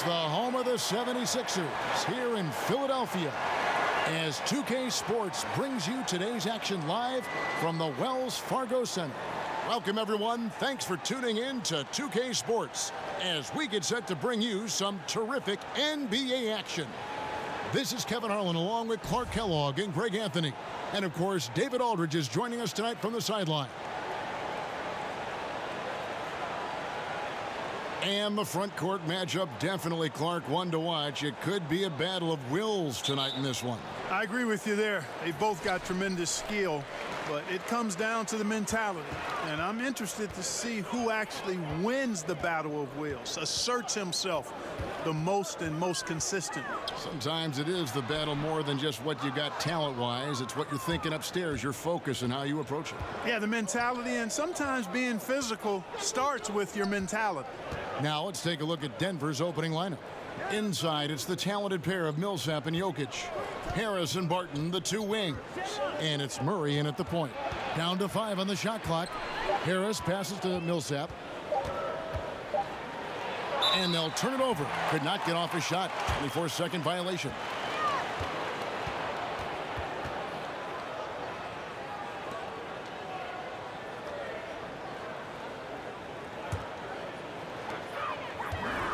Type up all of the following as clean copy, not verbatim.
The home of the 76ers here in Philadelphia, as 2K Sports brings you today's action live from the Wells Fargo Center. Welcome, everyone. Thanks for tuning in to 2K Sports as we get set to bring you some terrific NBA action. This is Kevin Harlan along with Clark Kellogg and Greg Anthony. And, of course, David Aldridge is joining us tonight from the sideline. And the front court matchup, definitely, Clark, one to watch. It could be a battle of wills tonight in this one. I agree with you there. They both got tremendous skill, but it comes down to the mentality. And I'm interested to see who actually wins the battle of wills, asserts himself the most and most consistent. Sometimes it is the battle more than just what you got talent-wise. It's what you're thinking upstairs, your focus, and how you approach it. Yeah, the mentality, and sometimes being physical starts with your mentality. Now let's take a look at Denver's opening lineup. Inside, it's the talented pair of Millsap and Jokic. Harris and Barton, the two wings. And it's Murray in at the point. Down to 5 on the shot clock. Harris passes to Millsap. And they'll turn it over. Could not get off a shot. 24-second violation.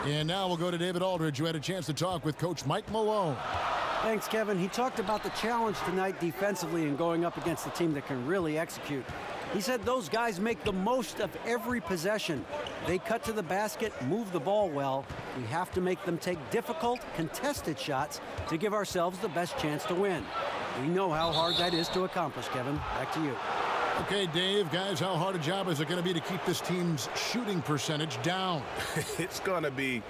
And now we'll go to David Aldridge, who had a chance to talk with Coach Mike Malone. Thanks, Kevin. He talked about the challenge tonight defensively and going up against a team that can really execute. He said those guys make the most of every possession. They cut to the basket, move the ball well. We have to make them take difficult, contested shots to give ourselves the best chance to win. We know how hard that is to accomplish, Kevin. Back to you. Okay, Dave, guys, how hard a job is it going to be to keep this team's shooting percentage down? It's going to be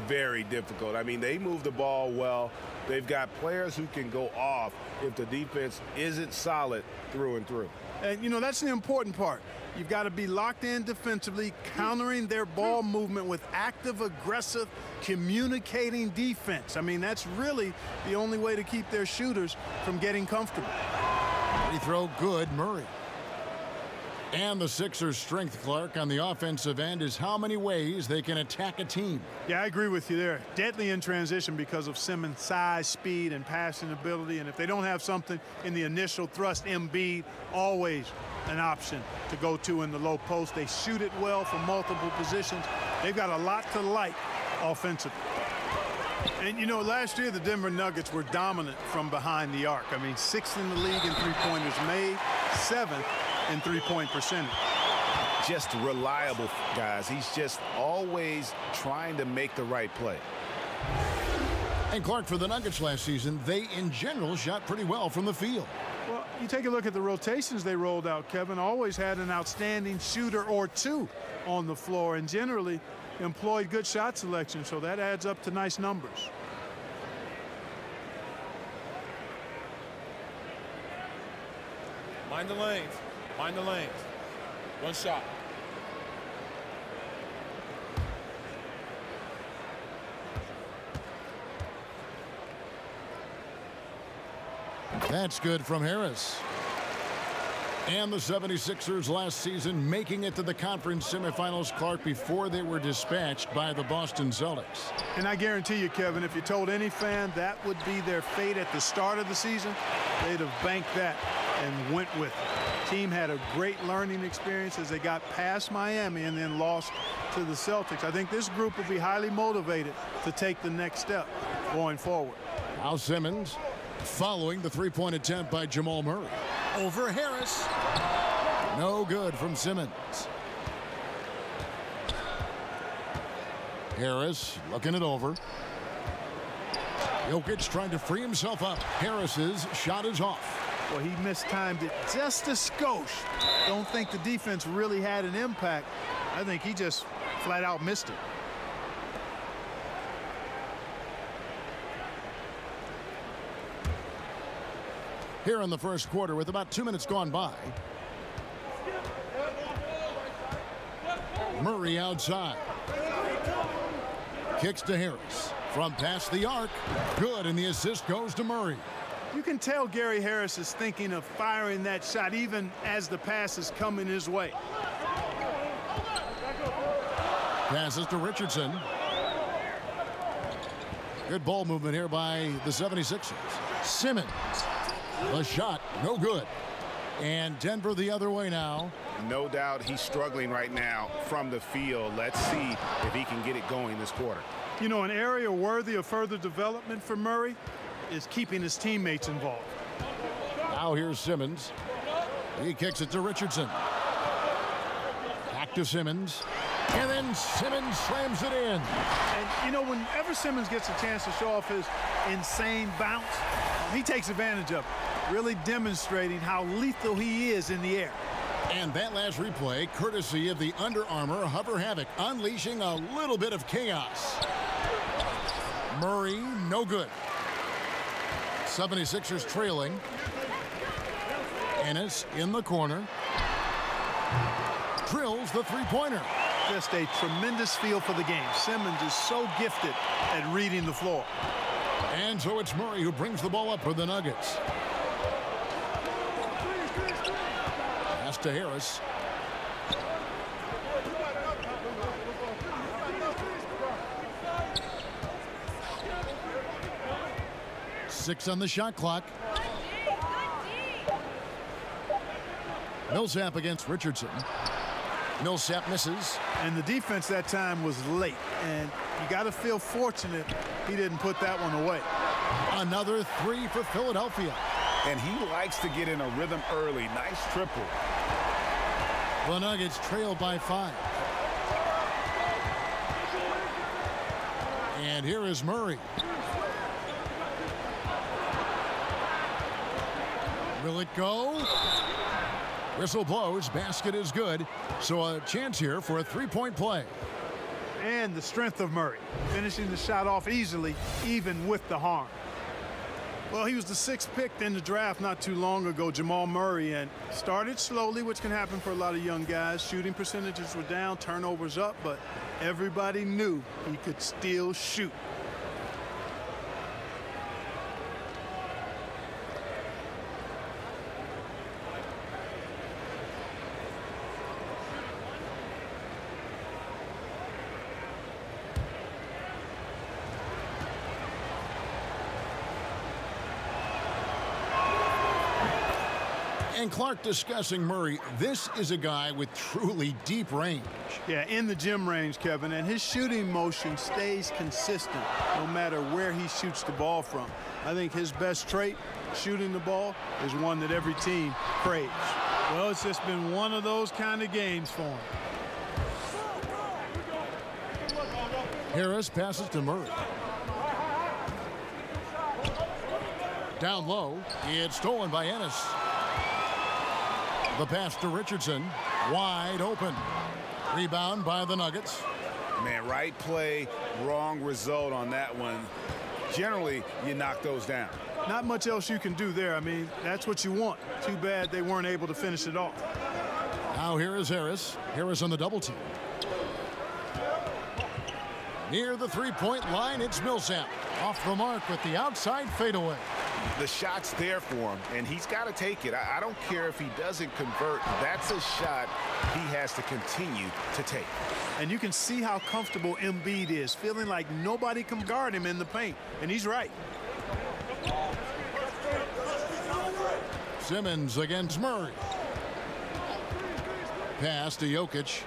very difficult. I mean, they move the ball well. They've got players who can go off if the defense isn't solid through and through. And, you know, that's the important part. You've got to be locked in defensively, countering their ball movement with active, aggressive, communicating defense. I mean, that's really the only way to keep their shooters from getting comfortable. Free throw good, Murray. And the Sixers' strength, Clark, on the offensive end is how many ways they can attack a team. Yeah, I agree with you there. Deadly in transition because of Simmons' size, speed, and passing ability. And if they don't have something in the initial thrust, Embiid, always an option to go to in the low post. They shoot it well from multiple positions. They've got a lot to like offensively. And, you know, last year the Denver Nuggets were dominant from behind the arc. I mean, 6th in the league in three-pointers made, 7th in three-point percentage. Just reliable, guys. He's just always trying to make the right play. And, Clark, for the Nuggets last season, they, in general, shot pretty well from the field. Well, you take a look at the rotations they rolled out, Kevin. Always had an outstanding shooter or two on the floor and generally employed good shot selection, so that adds up to nice numbers. Mind the lanes. Mind the lanes. One shot. That's good from Harris. And the 76ers last season making it to the conference semifinals, Clark, before they were dispatched by the Boston Celtics. And I guarantee you, Kevin, if you told any fan that would be their fate at the start of the season, they'd have banked that and went with it. Team had a great learning experience as they got past Miami and then lost to the Celtics. I think this group will be highly motivated to take the next step going forward. Al Simmons following the three-point attempt by Jamal Murray. Over Harris. No good from Simmons. Harris looking it over. Jokic trying to free himself up. Harris's shot is off. Well, he mistimed it just a skosh. Don't think the defense really had an impact. I think he just flat out missed it. Here in the first quarter with about 2 minutes gone by. Murray outside. Kicks to Harris. From past the arc. Good, and the assist goes to Murray. You can tell Gary Harris is thinking of firing that shot even as the pass is coming his way. Passes to Richardson. Good ball movement here by the 76ers. Simmons. The shot, no good. And Denver the other way now. No doubt he's struggling right now from the field. Let's see if he can get it going this quarter. You know, an area worthy of further development for Murray is keeping his teammates involved. Now here's Simmons. He kicks it to Richardson. Back to Simmons. And then Simmons slams it in. And, you know, whenever Simmons gets a chance to show off his insane bounce, he takes advantage of it, really demonstrating how lethal he is in the air. And that last replay, courtesy of the Under Armour Hover Havoc, unleashing a little bit of chaos. Murray, no good. 76ers trailing. Ennis in the corner. Drills the three-pointer. Just a tremendous feel for the game. Simmons is so gifted at reading the floor. And so it's Murray who brings the ball up for the Nuggets. Pass to Harris. Six on the shot clock. Millsap against Richardson. Millsap misses. And the defense that time was late. And you got to feel fortunate he didn't put that one away. Another three for Philadelphia. And he likes to get in a rhythm early. Nice triple. The Nuggets trail by 5. And here is Murray. Will it go? Whistle blows. Basket is good. So a chance here for a three-point play. And the strength of Murray, finishing the shot off easily, even with the harm. Well, he was the 6th pick in the draft not too long ago, Jamal Murray, and started slowly, which can happen for a lot of young guys. Shooting percentages were down, turnovers up, but everybody knew he could still shoot. And Clark discussing Murray. This is a guy with truly deep range. Yeah, in the gym range, Kevin, and his shooting motion stays consistent no matter where he shoots the ball from. I think his best trait, shooting the ball, is one that every team craves. Well, it's just been one of those kind of games for him. Harris passes to Murray. Down low, it's stolen by Ennis. The pass to Richardson, wide open. Rebound by the Nuggets. Man, right play, wrong result on that one. Generally, you knock those down. Not much else you can do there. I mean, that's what you want. Too bad they weren't able to finish it off. Now here is Harris. Harris on the double team. Near the three-point line, it's Millsap. Off the mark with the outside fadeaway. The shot's there for him, and he's got to take it. I don't care if he doesn't convert. That's a shot he has to continue to take. And you can see how comfortable Embiid is, feeling like nobody can guard him in the paint. And he's right. Simmons against Murray. Pass to Jokic.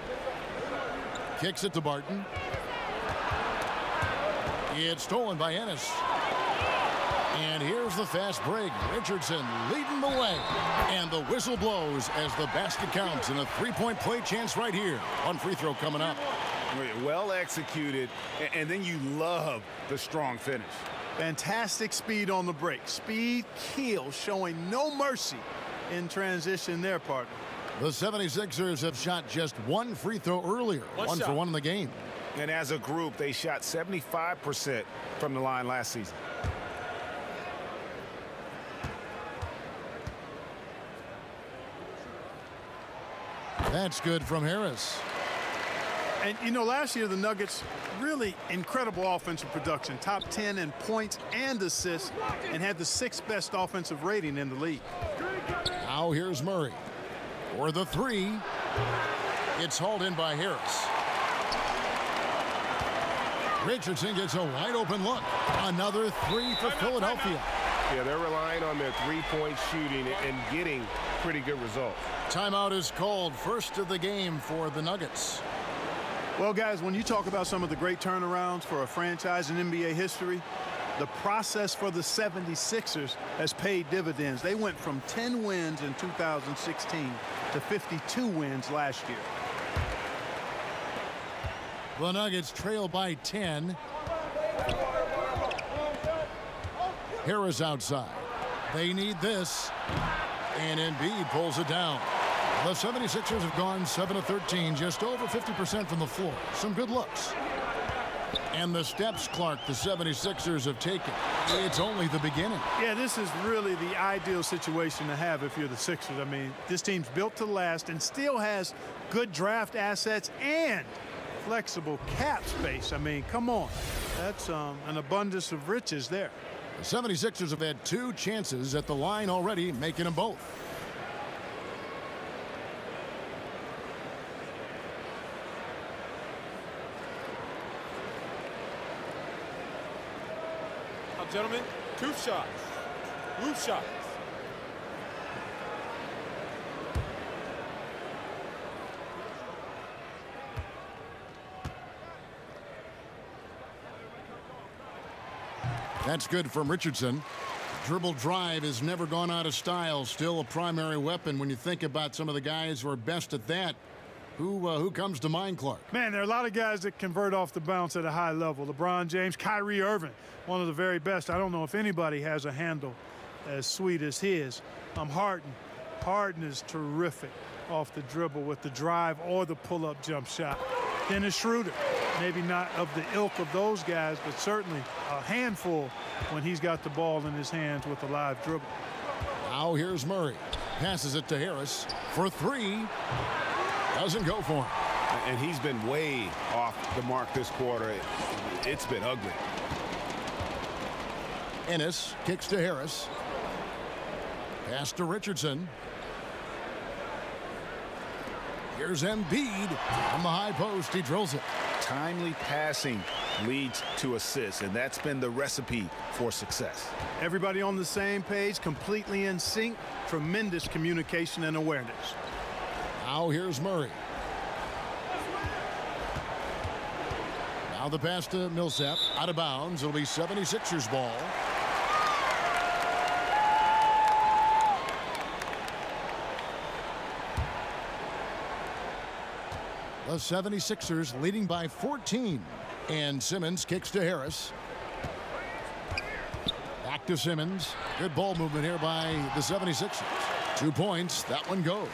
Kicks it to Barton. It's stolen by Ennis. And here's the fast break. Richardson leading the way. And the whistle blows as the basket counts in a three-point play chance right here. One free throw coming up. Well executed, and then you love the strong finish. Fantastic speed on the break. Speed kill, showing no mercy in transition there, partner. The 76ers have shot just one free throw earlier. One for one in the game. And as a group, they shot 75% from the line last season. That's good from Harris. And, you know, last year the Nuggets, really incredible offensive production. Top 10 in points and assists, and had the 6th best offensive rating in the league. Now here's Murray. For the three. It's hauled in by Harris. Richardson gets a wide open look. Another three for Philadelphia. Yeah, they're relying on their three-point shooting and getting pretty good results. Timeout is called. First of the game for the Nuggets. Well, guys, when you talk about some of the great turnarounds for a franchise in NBA history, the process for the 76ers has paid dividends. They went from 10 wins in 2016 to 52 wins last year. The Nuggets trail by 10. Harris outside. They need this. And Embiid pulls it down. The 76ers have gone 7 of 13, just over 50% from the floor. Some good looks. And the steps, Clark, the 76ers have taken. It's only the beginning. Yeah, this is really the ideal situation to have if you're the Sixers. I mean, this team's built to last and still has good draft assets and flexible cap space. I mean, come on. That's an abundance of riches there. The 76ers have had 2 chances at the line already, making them both. Now, gentlemen, 2 shots. Roof shots. That's good from Richardson. Dribble drive has never gone out of style. Still a primary weapon when you think about some of the guys who are best at that. Who comes to mind, Clark? Man, there are a lot of guys that convert off the bounce at a high level. LeBron James, Kyrie Irving, one of the very best. I don't know if anybody has a handle as sweet as his. Harden. Harden is terrific off the dribble with the drive or the pull-up jump shot. Dennis Schroeder, maybe not of the ilk of those guys, but certainly a handful when he's got the ball in his hands with a live dribble. Now here's Murray. Passes it to Harris for 3. Doesn't go for him. And he's been way off the mark this quarter. It's been ugly. Ennis kicks to Harris. Pass to Richardson. Here's Embiid on the high post. He drills it. Timely passing leads to assists, and that's been the recipe for success. Everybody on the same page, completely in sync, tremendous communication and awareness. Now here's Murray. Now the pass to Millsap. Out of bounds. It'll be 76ers ball. The 76ers leading by 14. And Simmons kicks to Harris. Back to Simmons. Good ball movement here by the 76ers. 2 points. That one goes.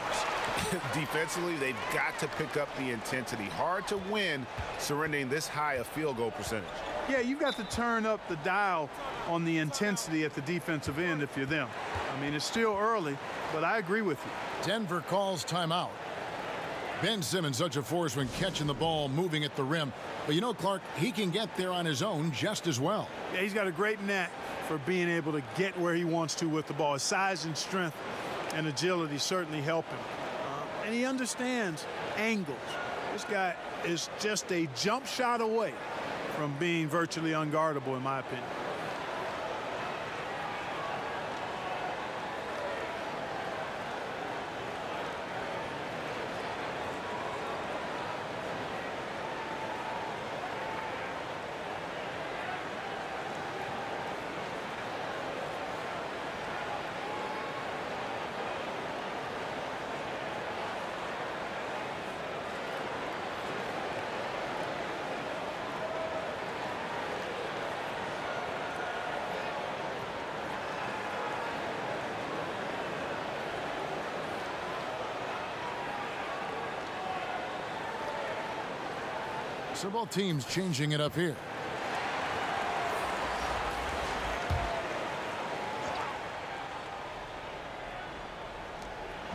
Defensively, they've got to pick up the intensity. Hard to win surrendering this high a field goal percentage. Yeah, you've got to turn up the dial on the intensity at the defensive end if you're them. I mean, it's still early, but I agree with you. Denver calls timeout. Ben Simmons, such a force when catching the ball, moving at the rim. But you know, Clark, he can get there on his own just as well. Yeah, he's got a great knack for being able to get where he wants to with the ball. His size and strength and agility certainly help him. And he understands angles. This guy is just a jump shot away from being virtually unguardable, in my opinion. So both teams changing it up here.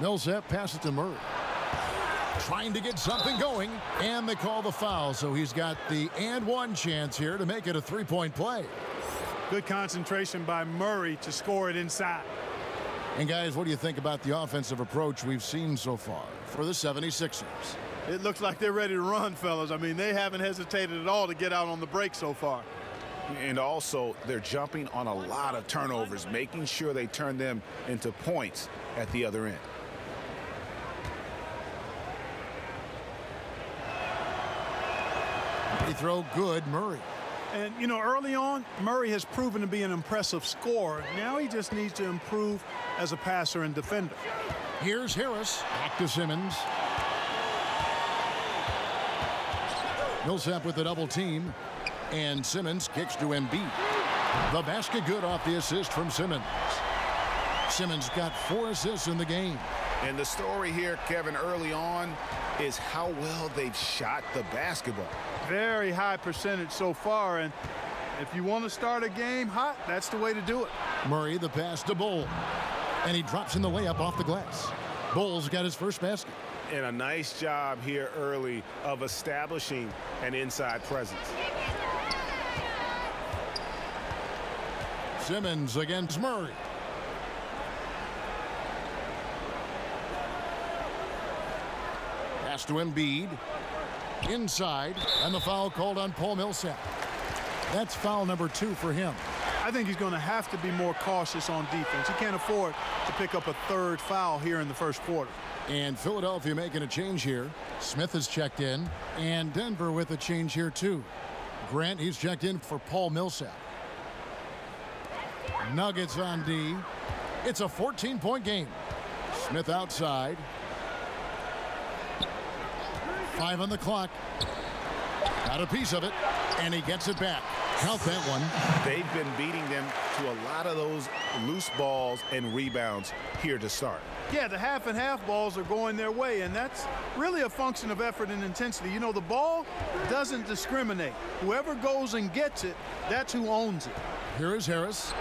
Millsap passes to Murray. Trying to get something going, and they call the foul, so he's got the and one chance here to make it a 3-point play. Good concentration by Murray to score it inside. And guys, what do you think about the offensive approach we've seen so far for the 76ers? It looks like they're ready to run, fellas. I mean, they haven't hesitated at all to get out on the break so far. And also, they're jumping on a lot of turnovers, making sure they turn them into points at the other end. Free throw good, Murray. And, you know, early on, Murray has proven to be an impressive scorer. Now he just needs to improve as a passer and defender. Here's Harris. Back to Simmons. Millsap with the double team. And Simmons kicks to Embiid. The basket good off the assist from Simmons. Simmons got 4 assists in the game. And the story here, Kevin, early on is how well they've shot the basketball. Very high percentage so far, and if you want to start a game hot, that's the way to do it. Murray the pass to Bull. And he drops in the layup off the glass. Bull's got his first basket. And a nice job here early of establishing an inside presence. Simmons against Murray. Pass to Embiid. Inside, and the foul called on Paul Millsap. That's foul number 2 for him. I think he's going to have to be more cautious on defense. He can't afford to pick up a 3rd foul here in the first quarter. And Philadelphia making a change here. Smith has checked in, and Denver with a change here too. Grant, he's checked in for Paul Millsap. Nuggets on D. It's a 14-point game. Smith outside. 5 on the clock. Got a piece of it, and he gets it back. Count that one. They've been beating them to a lot of those loose balls and rebounds here to start. Yeah, the half and half balls are going their way, and that's really a function of effort and intensity. You know, the ball doesn't discriminate. Whoever goes and gets it, that's who owns it. Here is Harris.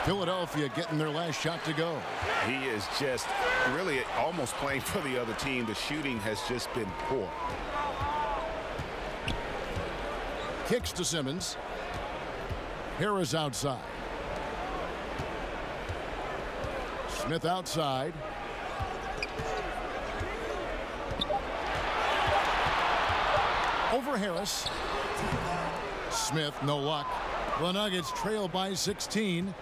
Philadelphia getting their last shot to go. He is just really almost playing for the other team. The shooting has just been poor. Kicks to Simmons. Harris outside. Smith outside. Over Harris. Smith, no luck. The Nuggets trail by 16.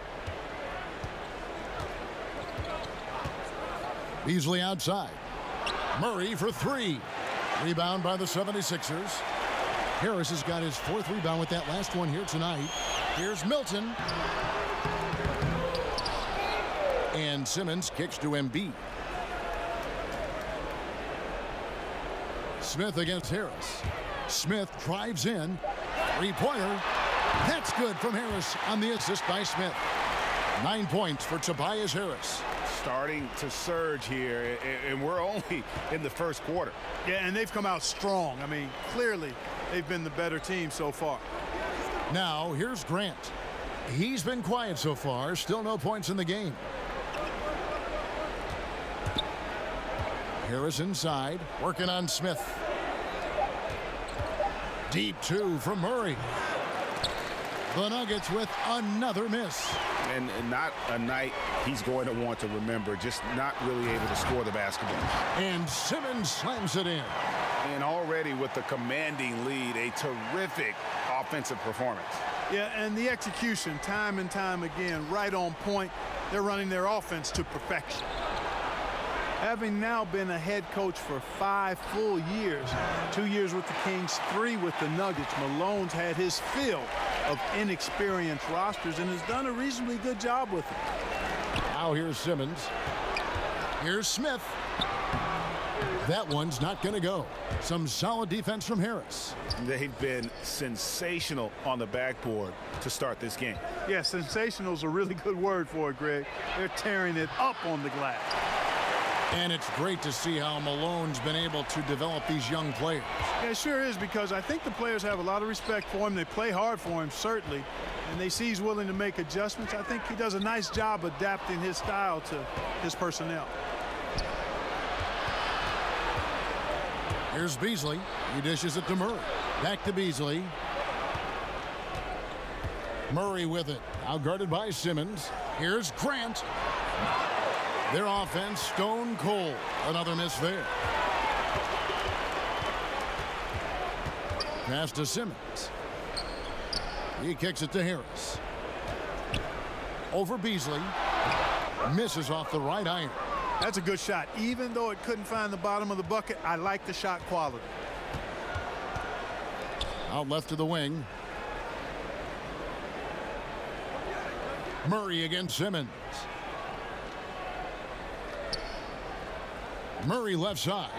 Beasley outside. Murray for 3. Rebound by the 76ers. Harris has got his 4th rebound with that last one here tonight. Here's Milton. And Simmons kicks to Embiid. Smith against Harris. Smith drives in. 3-pointer. That's good from Harris on the assist by Smith. 9 points for Tobias Harris. Starting to surge here, and we're only in the first quarter. Yeah, and they've come out strong. I mean, clearly they've been the better team so far. Now, here's Grant. He's been quiet so far. Still no points in the game. Harris inside, working on Smith. Deep 2 from Murray. The Nuggets with another miss. And not a night he's going to want to remember, just not really able to score the basketball. And Simmons slams it in. And already with the commanding lead, a terrific offensive performance. Yeah, and the execution, time and time again, right on point. They're running their offense to perfection. Having now been a head coach for 5 full years, 2 years with the Kings, 3 with the Nuggets, Malone's had his fill of inexperienced rosters and has done a reasonably good job with it. Now here's Simmons. Here's Smith. That one's not going to go. Some solid defense from Harris. They've been sensational on the backboard to start this game. Yeah, sensational is a really good word for it, Greg. They're tearing it up on the glass. And it's great to see how Malone's been able to develop these young players. Yeah, it sure is, because I think the players have a lot of respect for him. They play hard for him, certainly, and they see he's willing to make adjustments. I think he does a nice job adapting his style to his personnel. Here's Beasley. He dishes it to Murray. Back to Beasley. Murray with it. Outguarded by Simmons. Here's Grant. Their offense stone cold. Another miss there. pass to Simmons. He kicks it to Harris. Over Beasley. Misses off the right iron. That's a good shot. Even though it couldn't find the bottom of the bucket, I like the shot quality. Out left to the wing. Murray against Simmons. Murray left side.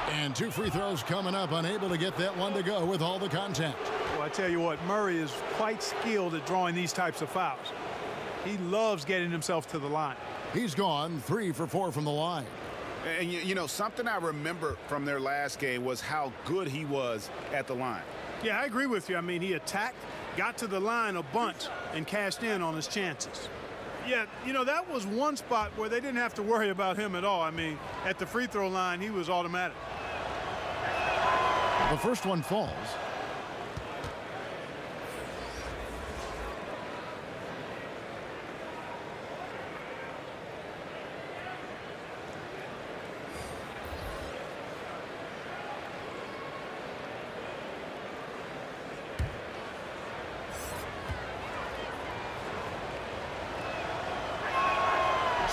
And 2 free throws coming up. Unable to get that one to go with all the contact. Well, I tell you what, Murray is quite skilled at drawing these types of fouls. He loves getting himself to the line. He's gone 3 for 4 from the line. And, you know, something I remember from their last game was how good he was at the line. Yeah, I agree with you. I mean, he attacked, got to the line a bunch, and cashed in on his chances. Yeah, you know, that was one spot where they didn't have to worry about him at all. I mean, at the free throw line, he was automatic. The first one falls.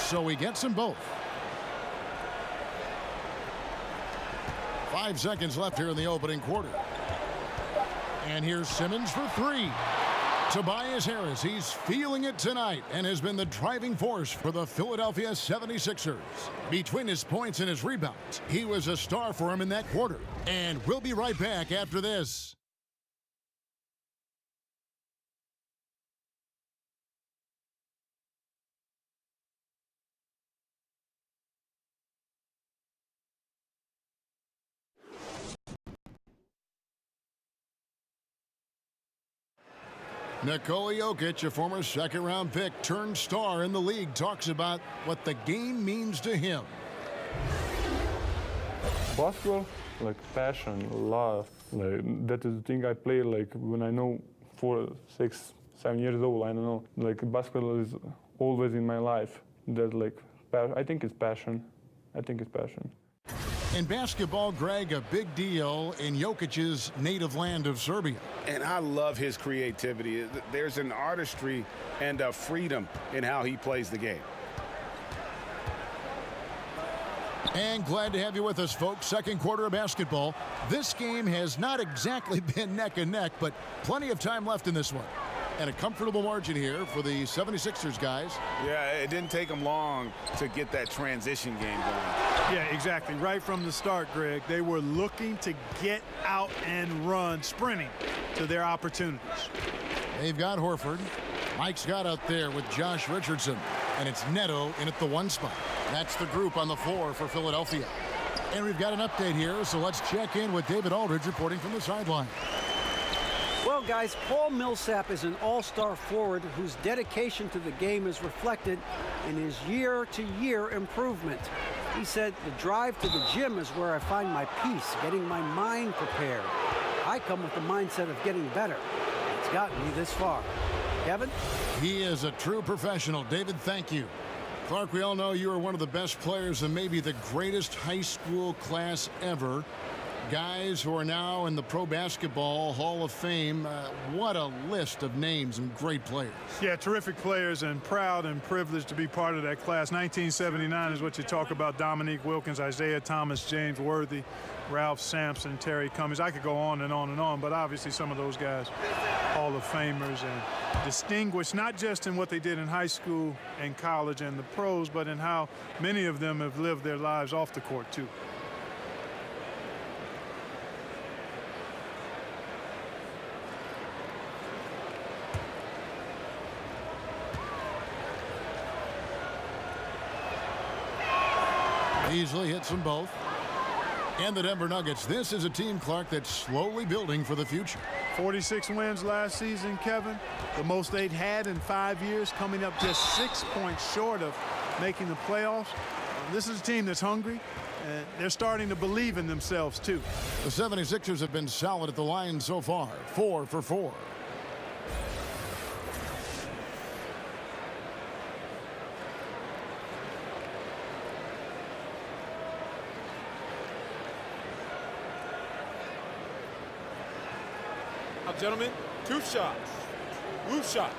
So he gets them both. 5 seconds left here in the opening quarter. And here's Simmons for 3. Tobias Harris, he's feeling it tonight and has been the driving force for the Philadelphia 76ers. Between his points and his rebounds, he was a star for him in that quarter. And we'll be right back after this. Nikola Jokic, a former second-round pick turned star in the league, talks about what the game means to him. Basketball, like passion, love. Like that is the thing I play like when I know 4, 6, 7 years old. I don't know. Like basketball is always in my life. That like I think it's passion. I think it's passion. In basketball, Greg, a big deal in Jokic's native land of Serbia. And I love his creativity. There's an artistry and a freedom in how he plays the game. And glad to have you with us, folks. Second quarter of basketball. This game has not exactly been neck and neck, but plenty of time left in this one. And a comfortable margin here for the 76ers guys. Yeah, it didn't take them long to get that transition game going. Yeah, exactly. Right from the start, Greg, they were looking to get out and run, sprinting to their opportunities. They've got Horford. Mike Scott out there with Josh Richardson. And it's Neto in at the 1 spot. That's the group on the floor for Philadelphia. And we've got an update here, so let's check in with David Aldridge reporting from the sideline. Well, guys, Paul Millsap is an all-star forward whose dedication to the game is reflected in his year-to-year improvement. He said, the drive to the gym is where I find my peace, getting my mind prepared. I come with the mindset of getting better. It's gotten me this far. Kevin? He is a true professional. David, thank you. Clark, we all know you are one of the best players and maybe the greatest high school class ever. Guys who are now in the Pro Basketball Hall of Fame. What a list of names and great players. Yeah, terrific players, and proud and privileged to be part of that class. 1979 is what you talk about. Dominique Wilkins, Isaiah Thomas, James Worthy, Ralph Sampson, Terry Cummings. I could go on and on and on, but obviously some of those guys, Hall of Famers, and distinguished not just in what they did in high school and college and the pros, but in how many of them have lived their lives off the court, too. Easily hits them both. And the Denver Nuggets. This is a team, Clark, that's slowly building for the future. 46 wins last season, Kevin. The most they'd had in 5 years, coming up just 6 points short of making the playoffs. This is a team that's hungry, and they're starting to believe in themselves, too. The 76ers have been solid at the line so far. 4 for 4. Now, gentlemen, 2 shots. Roof shots.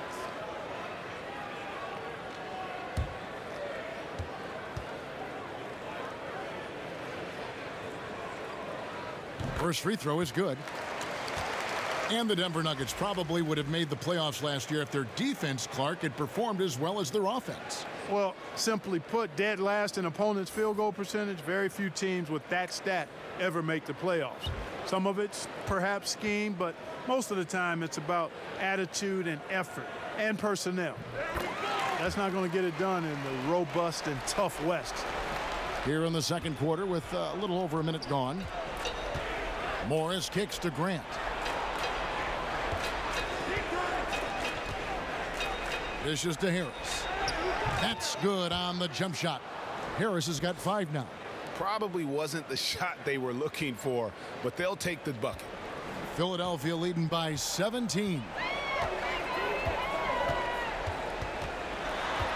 First free throw is good. And the Denver Nuggets probably would have made the playoffs last year if their defense, Clark, had performed as well as their offense. Well, simply put, dead last in opponent's field goal percentage. Very few teams with that stat ever make the playoffs. Some of it's perhaps scheme, but most of the time it's about attitude and effort and personnel. That's not going to get it done in the robust and tough West. Here in the second quarter with a little over a minute gone. Morris kicks to Grant. Dishes to Harris. That's good on the jump shot. Harris has got 5 now. Probably wasn't the shot they were looking for, but they'll take the bucket. Philadelphia leading by 17.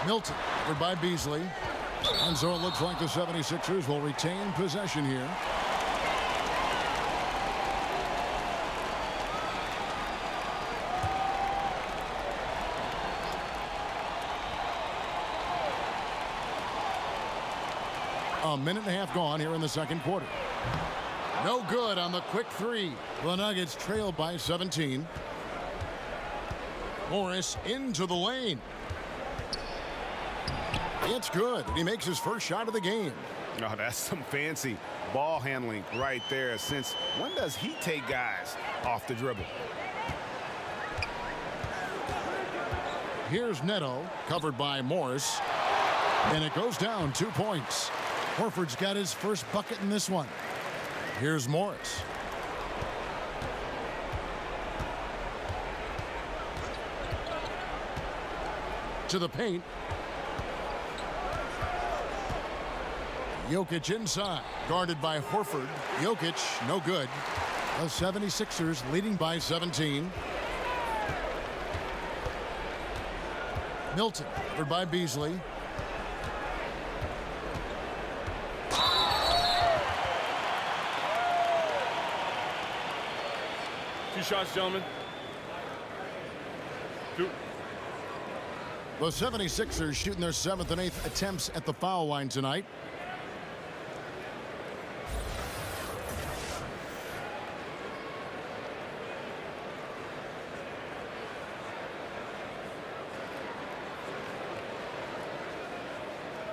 Milton covered by Beasley. And so it looks like the 76ers will retain possession here. A minute and a half gone here in the second quarter. No good on the quick 3. The Nuggets trail by 17. Morris into the lane. It's good. He makes his first shot of the game. Oh, that's some fancy ball handling right there. Since when does he take guys off the dribble? Here's Neto, covered by Morris. And it goes down 2 points. Horford's got his first bucket in this one. Here's Morris. To the paint. Jokic inside, guarded by Horford. Jokic, no good. The 76ers leading by 17. Milton, covered by Beasley. Two shots, gentlemen. 2. The 76ers shooting their 7th and 8th attempts at the foul line tonight.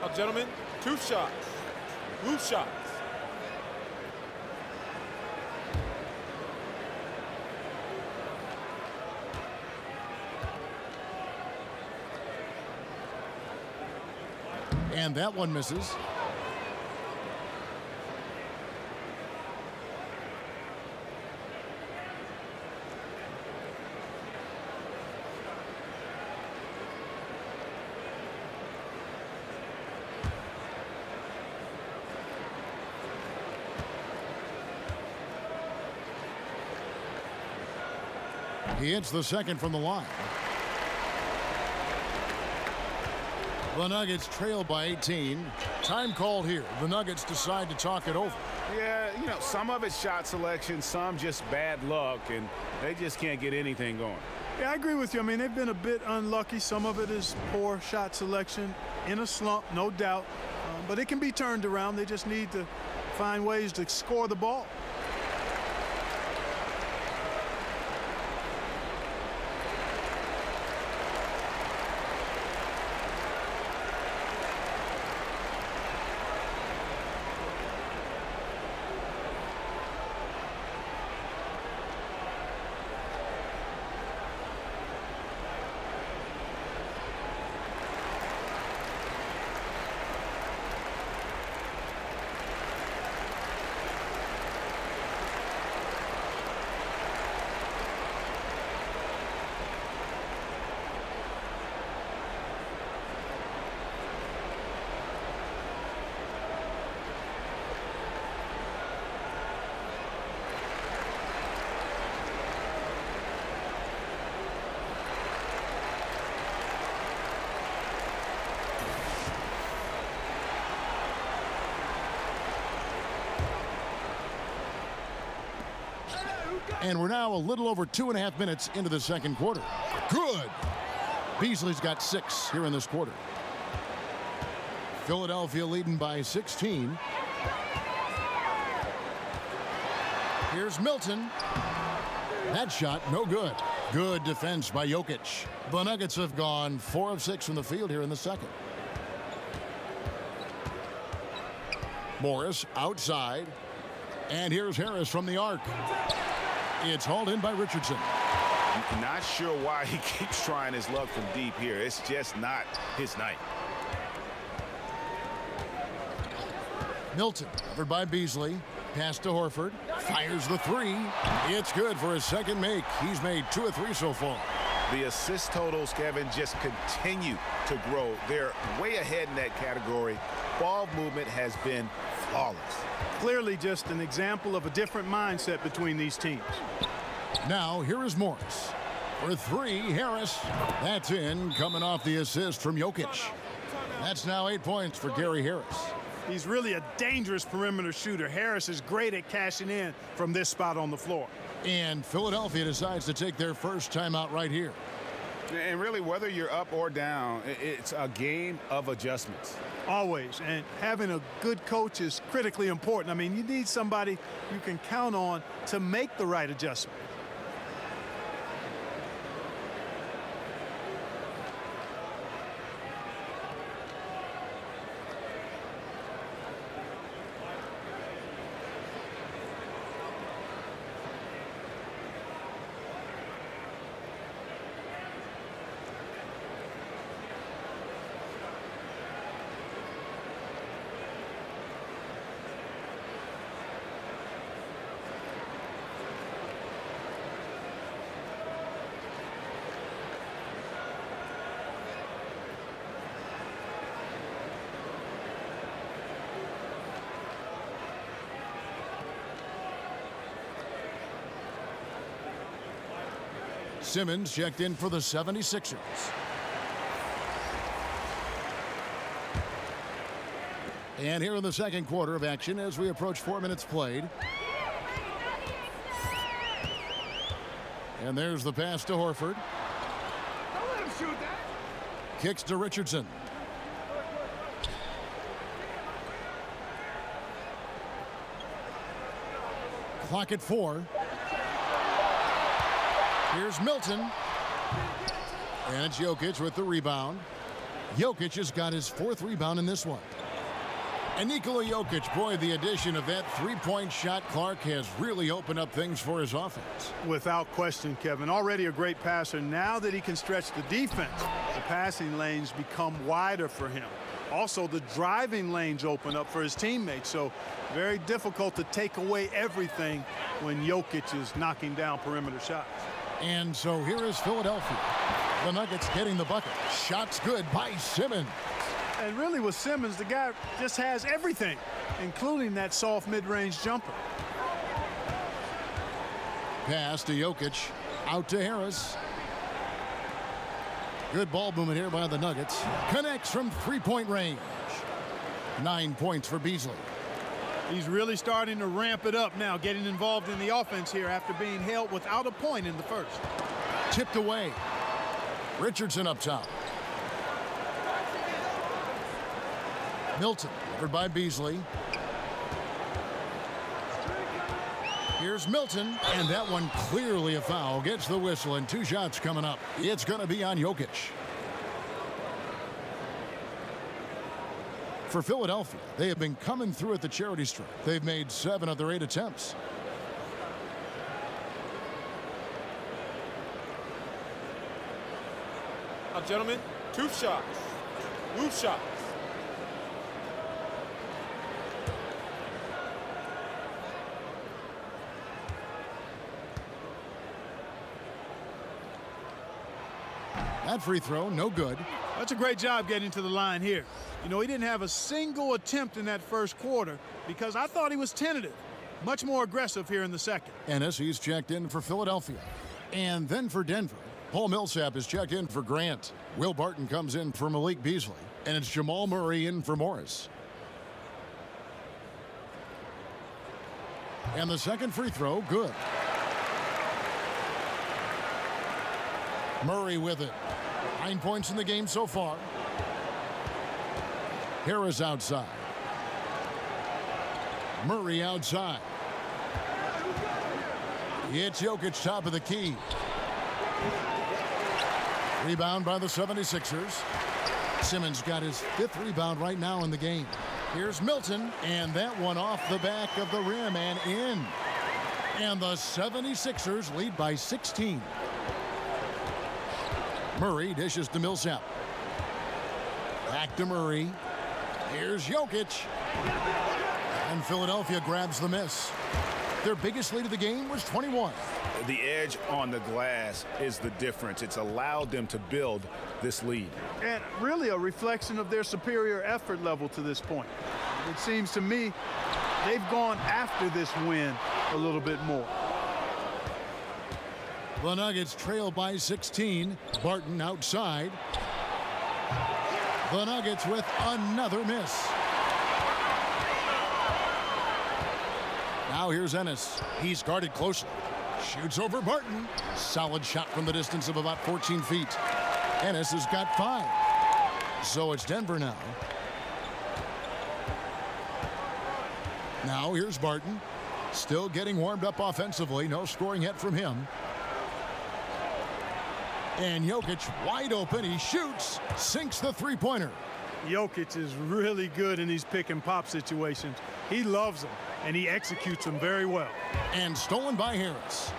Now, gentlemen, 2 shots. Roof shots. And that one misses. He hits the second from the line. The Nuggets trail by 18. Time called here. The Nuggets decide to talk it over. Yeah, you know, some of it's shot selection, some just bad luck, and they just can't get anything going. Yeah, I agree with you. I mean, they've been a bit unlucky. Some of it is poor shot selection, in a slump, no doubt. But it can be turned around. They just need to find ways to score the ball. And we're now a little over 2.5 minutes into the second quarter. Good. Beasley's got 6 here in this quarter. Philadelphia leading by 16. Here's Milton. That shot, no good. Good defense by Jokic. The Nuggets have gone 4 of 6 from the field here in the second. Morris outside. And here's Harris from the arc. It's hauled in by Richardson. Not sure why he keeps trying his luck from deep here. It's just not his night. Milton, covered by Beasley. Pass to Horford. Fires the 3. It's good for his second make. He's made 2 of 3 so far. The assist totals, Kevin, just continue to grow. They're way ahead in that category. Ball movement has been flawless. Clearly just an example of a different mindset between these teams. Now, here is Morris. For 3, Harris. That's in, coming off the assist from Jokic. That's now 8 points for Gary Harris. He's really a dangerous perimeter shooter. Harris is great at cashing in from this spot on the floor. And Philadelphia decides to take their first timeout right here. And really, whether you're up or down, it's a game of adjustments. Always. And having a good coach is critically important. I mean, you need somebody you can count on to make the right adjustment. Simmons checked in for the 76ers. And here in the second quarter of action as we approach 4 minutes played. And there's the pass to Horford. Don't let him shoot that. Kicks to Richardson. Clock at 4. Here's Milton. And it's Jokic with the rebound. Jokic has got his 4th rebound in this one. And Nikola Jokic, boy, the addition of that three-point shot, Clark, has really opened up things for his offense. Without question, Kevin. Already a great passer. Now that he can stretch the defense, the passing lanes become wider for him. Also, the driving lanes open up for his teammates. So very difficult to take away everything when Jokic is knocking down perimeter shots. And so here is Philadelphia. The Nuggets getting the bucket. Shots good by Simmons. And really with Simmons, the guy just has everything, including that soft mid-range jumper. Pass to Jokic. Out to Harris. Good ball movement here by the Nuggets. Connects from three-point range. 9 points for Beasley. He's really starting to ramp it up now, getting involved in the offense here after being held without a point in the first. Tipped away. Richardson up top. Milton, covered by Beasley. Here's Milton, and that one clearly a foul. Gets the whistle, and 2 shots coming up. It's going to be on Jokic. For Philadelphia, they have been coming through at the charity stripe. They've made 7 of their 8 attempts. Now, gentlemen, 2 shots. 2 shots. That free throw, no good. That's a great job getting to the line here. You know, he didn't have a single attempt in that first quarter because I thought he was tentative. Much more aggressive here in the second. Ennis, he's checked in for Philadelphia. And then for Denver, Paul Millsap is checked in for Grant. Will Barton comes in for Malik Beasley. And it's Jamal Murray in for Morris. And the second free throw, good. Murray with it. 9 points in the game so far. Harris outside. Murray outside. It's Jokic top of the key. Rebound by the 76ers. Simmons got his 5th rebound right now in the game. Here's Milton, and that one off the back of the rim and in. And the 76ers lead by 16. Murray dishes to Millsap. Back to Murray. Here's Jokic. And Philadelphia grabs the miss. Their biggest lead of the game was 21. The edge on the glass is the difference. It's allowed them to build this lead. And really a reflection of their superior effort level to this point. It seems to me they've gone after this win a little bit more. The Nuggets trail by 16. Barton outside. The Nuggets with another miss. Now here's Ennis. He's guarded closely. Shoots over Barton. Solid shot from the distance of about 14 feet. Ennis has got 5. So it's Denver now. Now here's Barton. Still getting warmed up offensively. No scoring yet from him. And Jokic wide open. He shoots. Sinks the three-pointer. Jokic is really good in these pick and pop situations. He loves them, and he executes them very well. And stolen by Harris.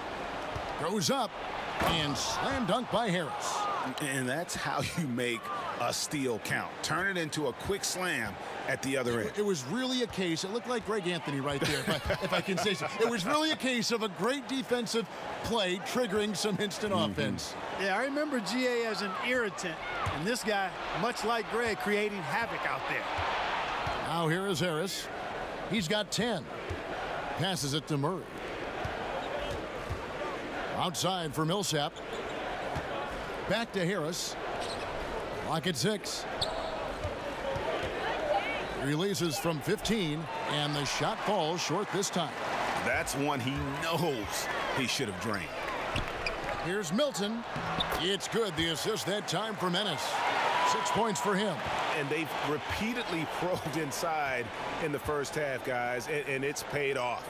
Goes up and slam dunk by Harris. And that's how you make a steal count. Turn it into a quick slam at the other end. It was really a case, it looked like Greg Anthony right there, if I can say so. It was really a case of a great defensive play triggering some instant offense. Yeah, I remember GA as an irritant, and this guy, much like Greg, creating havoc out there. Now here is Harris. He's got 10. Passes it to Murray. Outside for Millsap. Back to Harris. Clock at 6. Releases from 15, and the shot falls short this time. That's one he knows he should have drained. Here's Milton. It's good. The assist that time for Ennis. 6 points for him. And they've repeatedly probed inside in the first half, guys, and it's paid off.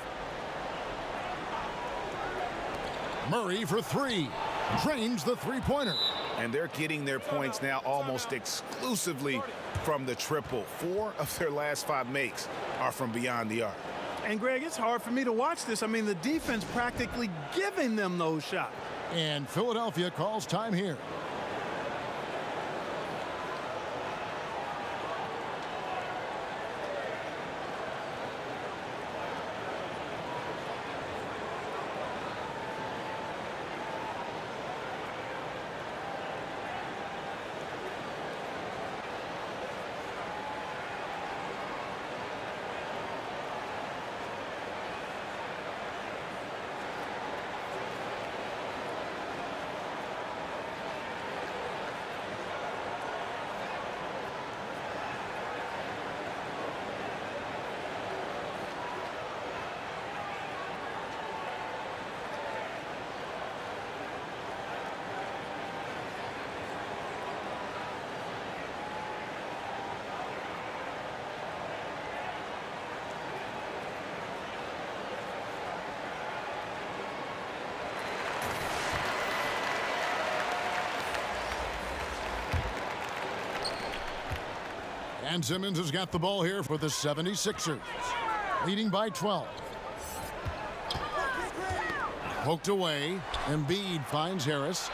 Murray for 3. Drains the three-pointer. And they're getting their points now almost exclusively from the triple. 4 of their last 5 makes are from beyond the arc. And, Greg, it's hard for me to watch this. I mean, the defense practically giving them those shots. And Philadelphia calls time here. And Simmons has got the ball here for the 76ers. Leading by 12. Poked away. Embiid finds Harris.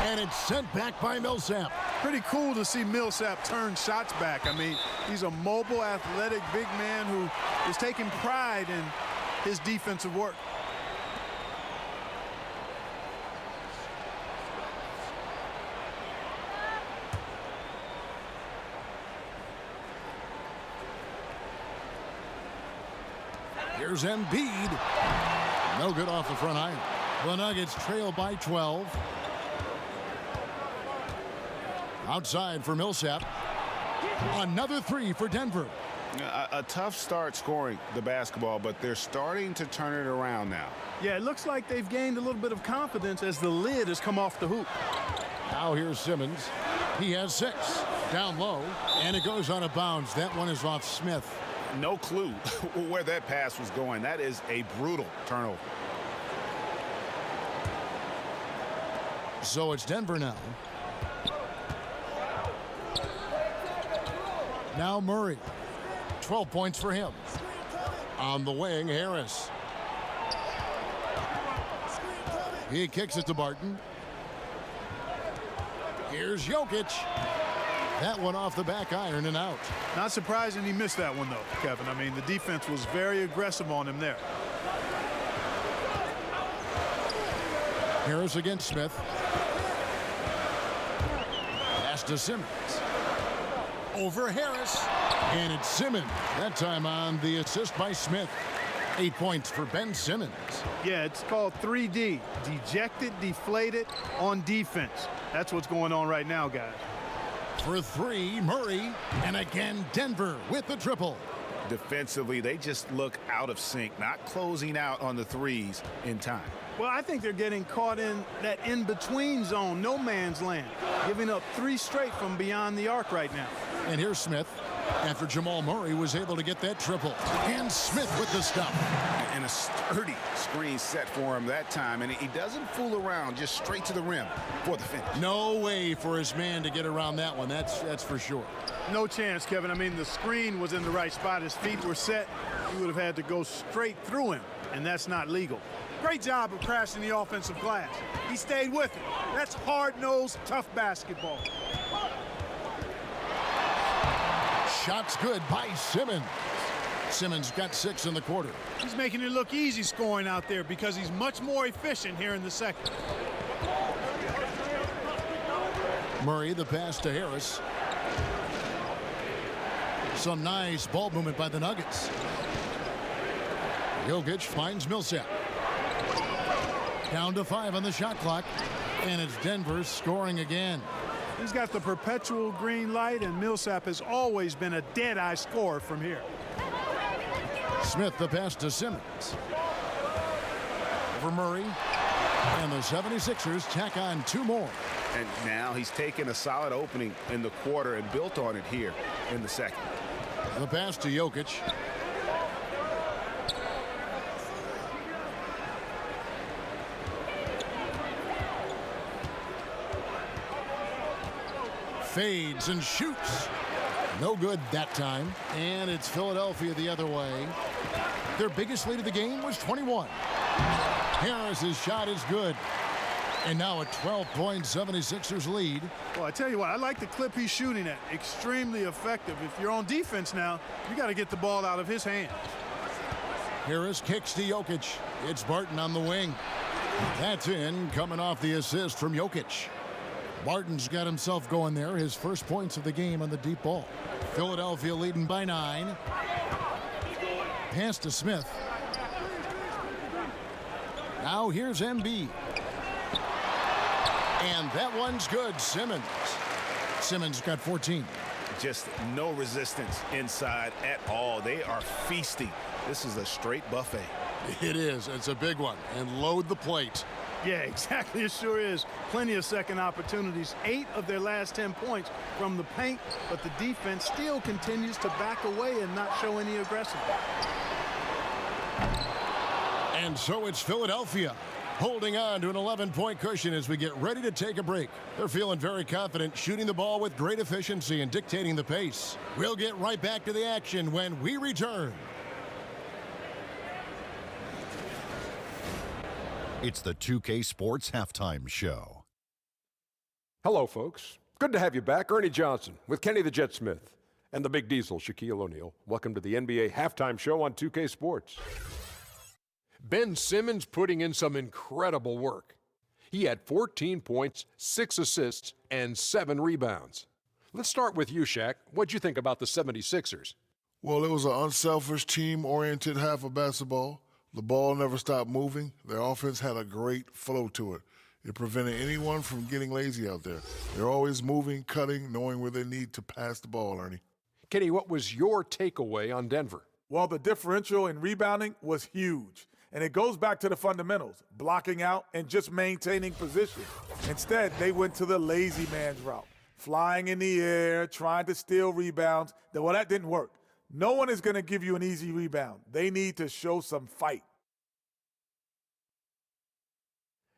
And it's sent back by Millsap. Pretty cool to see Millsap turn shots back. I mean, he's a mobile, athletic, big man who is taking pride in his defensive work. Here's Embiid. No good off the front iron. The Nuggets trail by 12. Outside for Millsap. Another 3 for Denver. A tough start scoring the basketball, but they're starting to turn it around now. Yeah, it looks like they've gained a little bit of confidence as the lid has come off the hoop. Now here's Simmons. He has 6. Down low, and it goes out of bounds. That one is off Smith. No clue where that pass was going. That is a brutal turnover. So it's Denver now. Now Murray. 12 points for him. On the wing, Harris. He kicks it to Barton. Here's Jokic. That one off the back iron and out. Not surprising he missed that one, though, Kevin. I mean, the defense was very aggressive on him there. Harris against Smith. Pass to Simmons. Over Harris. And it's Simmons. That time on the assist by Smith. 8 points for Ben Simmons. Yeah, it's called 3D. Dejected, deflated on defense. That's what's going on right now, guys. For 3, Murray. And again, Denver with the triple. Defensively, they just look out of sync, not closing out on the threes in time. Well, I think they're getting caught in that in-between zone, no man's land, giving up 3 straight from beyond the arc right now. And here's Smith after Jamal Murray was able to get that triple. And Smith with the stop. And a sturdy screen set for him that time, and he doesn't fool around, just straight to the rim for the finish. No way for his man to get around that one. That's for sure. No chance, Kevin. I mean, the screen was in the right spot. His feet were set. He would have had to go straight through him, and that's not legal. Great job of crashing the offensive glass. He stayed with it. That's hard-nosed, tough basketball. Shots good by Simmons. Simmons got 6 in the quarter. He's making it look easy scoring out there because he's much more efficient here in the second. Murray, the pass to Harris. Some nice ball movement by the Nuggets. Jokic finds Millsap. Down to 5 on the shot clock. And it's Denver scoring again. He's got the perpetual green light, and Millsap has always been a dead-eye scorer from here. Smith, the pass to Simmons. For Murray. And the 76ers tack on 2 more. And now he's taken a solid opening in the quarter and built on it here in the second. The pass to Jokic. Fades and shoots. No good that time. And it's Philadelphia the other way. Their biggest lead of the game was 21. Harris's shot is good. And now a 12-point 76ers lead. Well, I tell you what, I like the clip he's shooting at. Extremely effective. If you're on defense now, you got to get the ball out of his hands. Harris kicks to Jokic. It's Barton on the wing. That's in, coming off the assist from Jokic. Barton's got himself going there. His first points of the game on the deep ball. Philadelphia leading by 9. Pass to Smith. Now here's Embiid. And that one's good. Simmons. Simmons got 14. Just no resistance inside at all. They are feasting. This is a straight buffet. It is. It's a big one. And load the plate. Yeah, exactly. It sure is. Plenty of second opportunities. 8 of their last 10 points from the paint, but the defense still continues to back away and not show any aggression. And so it's Philadelphia holding on to an 11-point cushion as we get ready to take a break. They're feeling very confident, shooting the ball with great efficiency and dictating the pace. We'll get right back to the action when we return. It's the 2K Sports Halftime Show. Hello, folks. Good to have you back. Ernie Johnson with Kenny the Jet Smith and the Big Diesel, Shaquille O'Neal. Welcome to the NBA Halftime Show on 2K Sports. Ben Simmons putting in some incredible work. He had 14 points, 6 assists, and 7 rebounds. Let's start with you, Shaq. What'd you think about the 76ers? Well, it was an unselfish, team-oriented half of basketball. The ball never stopped moving. Their offense had a great flow to it. It prevented anyone from getting lazy out there. They're always moving, cutting, knowing where they need to pass the ball, Ernie. Kenny, what was your takeaway on Denver? Well, the differential in rebounding was huge. And it goes back to the fundamentals, blocking out and just maintaining position. Instead, they went to the lazy man's route, flying in the air, trying to steal rebounds. Well, that didn't work. No one is going to give you an easy rebound. They need to show some fight.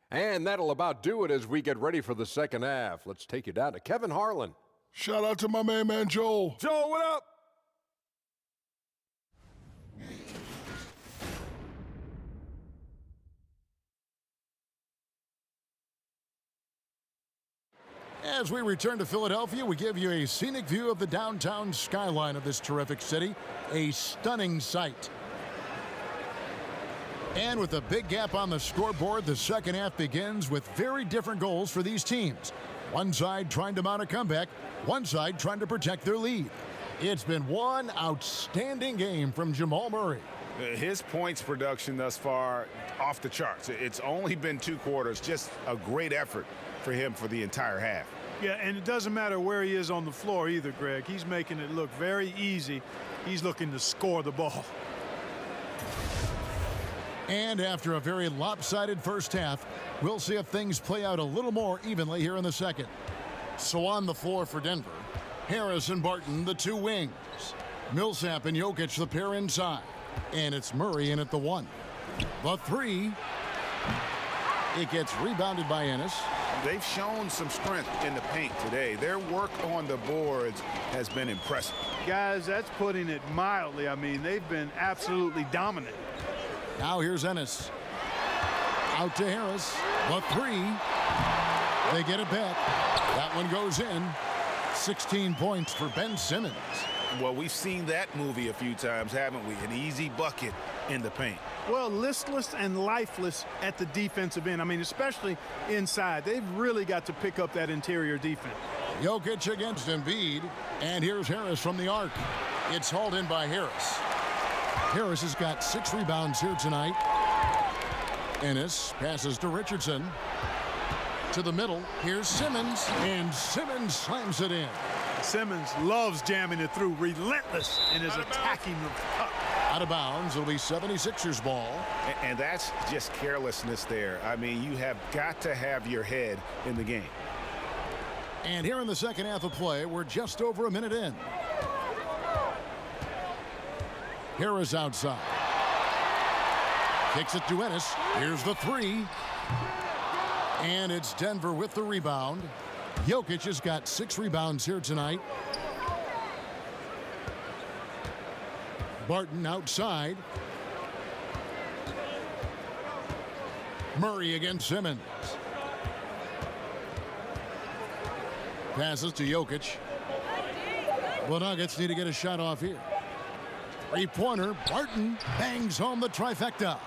And that'll about do it as we get ready for the second half. Let's take you down to Kevin Harlan. Shout out to my man Joel. Joel, what up? As we return to Philadelphia, we give you a scenic view of the downtown skyline of this terrific city. A stunning sight. And with a big gap on the scoreboard, the second half begins with very different goals for these teams. One side trying to mount a comeback, one side trying to protect their lead. It's been one outstanding game from Jamal Murray. His points production thus far off the charts. It's only been 2 quarters. Just a great effort for him for the entire half. Yeah, and it doesn't matter where he is on the floor either, Greg. He's making it look very easy. He's looking to score the ball. And after a very lopsided first half, we'll see if things play out a little more evenly here in the second. So on the floor for Denver, Harris and Barton, the 2 wings. Millsap and Jokic, the pair inside. And it's Murray in at the 1. The 3. It gets rebounded by Ennis. They've shown some strength in the paint today. Their work on the boards has been impressive. Guys, that's putting it mildly. I mean, they've been absolutely dominant. Now here's Ennis. Out to Harris. The 3. They get it back. That one goes in. 16 points for Ben Simmons. Well, we've seen that movie a few times, haven't we? An easy bucket in the paint. Well, listless and lifeless at the defensive end. I mean, especially inside. They've really got to pick up that interior defense. Jokic against Embiid. And here's Harris from the arc. It's hauled in by Harris. Harris has got 6 rebounds here tonight. Ennis passes to Richardson. To the middle. Here's Simmons. And Simmons slams it in. Simmons loves jamming it through. Relentless in his attacking the puck. Out of bounds. It'll be 76ers ball. And that's just carelessness there. I mean, you have got to have your head in the game. And here in the second half of play, we're just over a minute in. Harris outside. Kicks it to Ennis. Here's the 3. And it's Denver with the rebound. Jokic has got 6 rebounds here tonight. Barton outside. Murray against Simmons. Passes to Jokic. The Nuggets need to get a shot off here. 3-pointer. Barton bangs home the trifecta.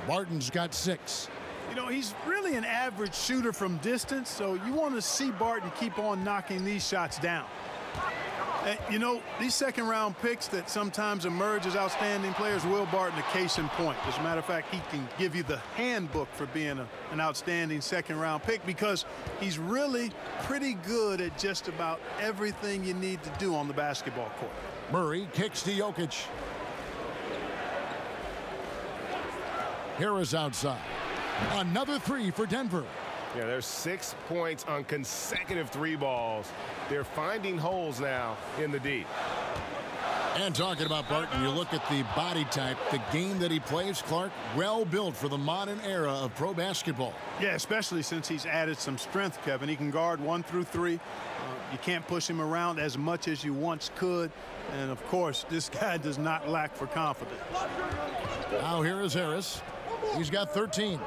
Barton's got 6. You know, he's really an average shooter from distance, so you want to see Barton keep on knocking these shots down. You know, these second-round picks that sometimes emerge as outstanding players, Will Barton, a case in point. As a matter of fact, he can give you the handbook for being an outstanding second-round pick because he's really pretty good at just about everything you need to do on the basketball court. Murray kicks to Jokic. Harris outside. Another 3 for Denver. Yeah, there's 6 points on consecutive 3 balls. They're finding holes now in the D. And talking about Barton, you look at the body type, the game that he plays, Clark, well built for the modern era of pro basketball. Yeah, especially since he's added some strength, Kevin. He can guard 1 through 3. You can't push him around as much as you once could. And, of course, this guy does not lack for confidence. Now here is Harris. He's got 13.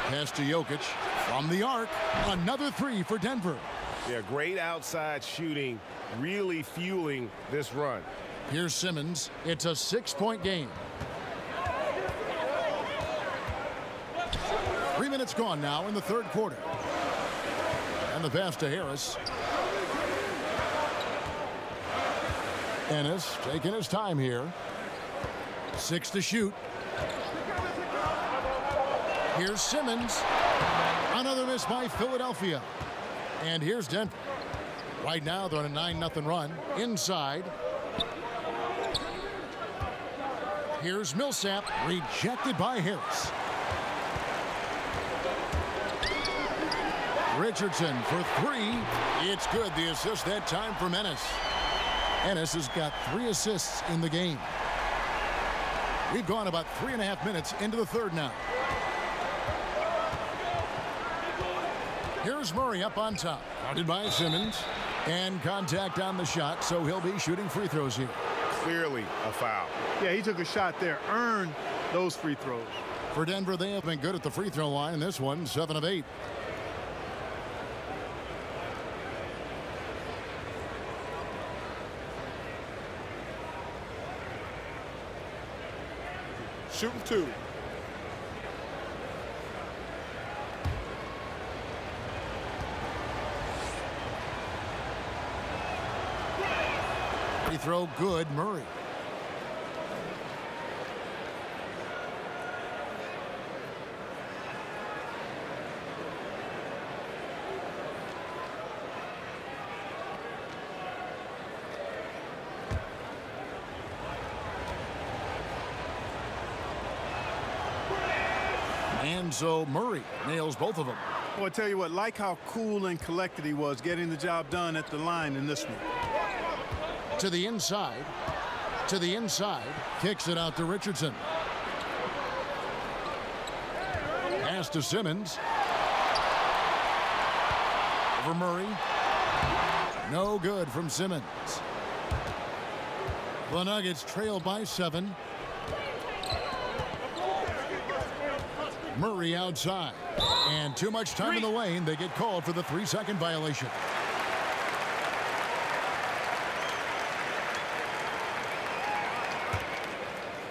Pass to Jokic from the arc. Another 3 for Denver. Yeah, great outside shooting, really fueling this run. Here's Simmons. It's a 6-point game. 3 minutes gone now in the third quarter. And the pass to Harris. Ennis taking his time here. 6 to shoot. Here's Simmons. Another miss by Philadelphia. And here's Denver. Right now, they're on a 9-0 run. Inside. Here's Millsap, rejected by Harris. Richardson for 3. It's good. The assist that time from Ennis. Ennis has got 3 assists in the game. We've gone about 3.5 minutes into the third now. Here's Murray up on top. Guarded by Simmons. And contact on the shot, so he'll be shooting free throws here. Clearly a foul. Yeah, he took a shot there, earned those free throws. For Denver, they have been good at the free throw line in this one, 7 of 8. Shooting 2. Free throw good, Murray. And so Murray nails both of them. Well, I tell you what, like how cool and collected he was getting the job done at the line in this one. To the inside. To the inside. Kicks it out to Richardson. Pass to Simmons. Over Murray. No good from Simmons. The Nuggets trail by 7. Murray outside. And too much time in the lane. They get called for the 3-second violation.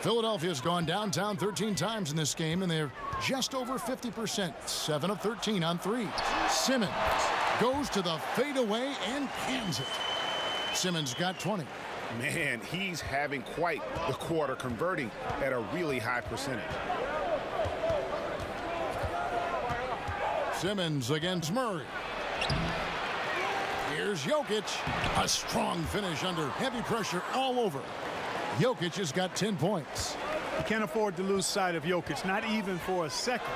Philadelphia's gone downtown 13 times in this game, and they're just over 50%. 7 of 13 on threes. Simmons goes to the fadeaway and cans it. Simmons got 20. Man, he's having quite the quarter, converting at a really high percentage. Simmons against Murray. Here's Jokic. A strong finish under heavy pressure all over. Jokic has got 10 points. You can't afford to lose sight of Jokic, not even for a second.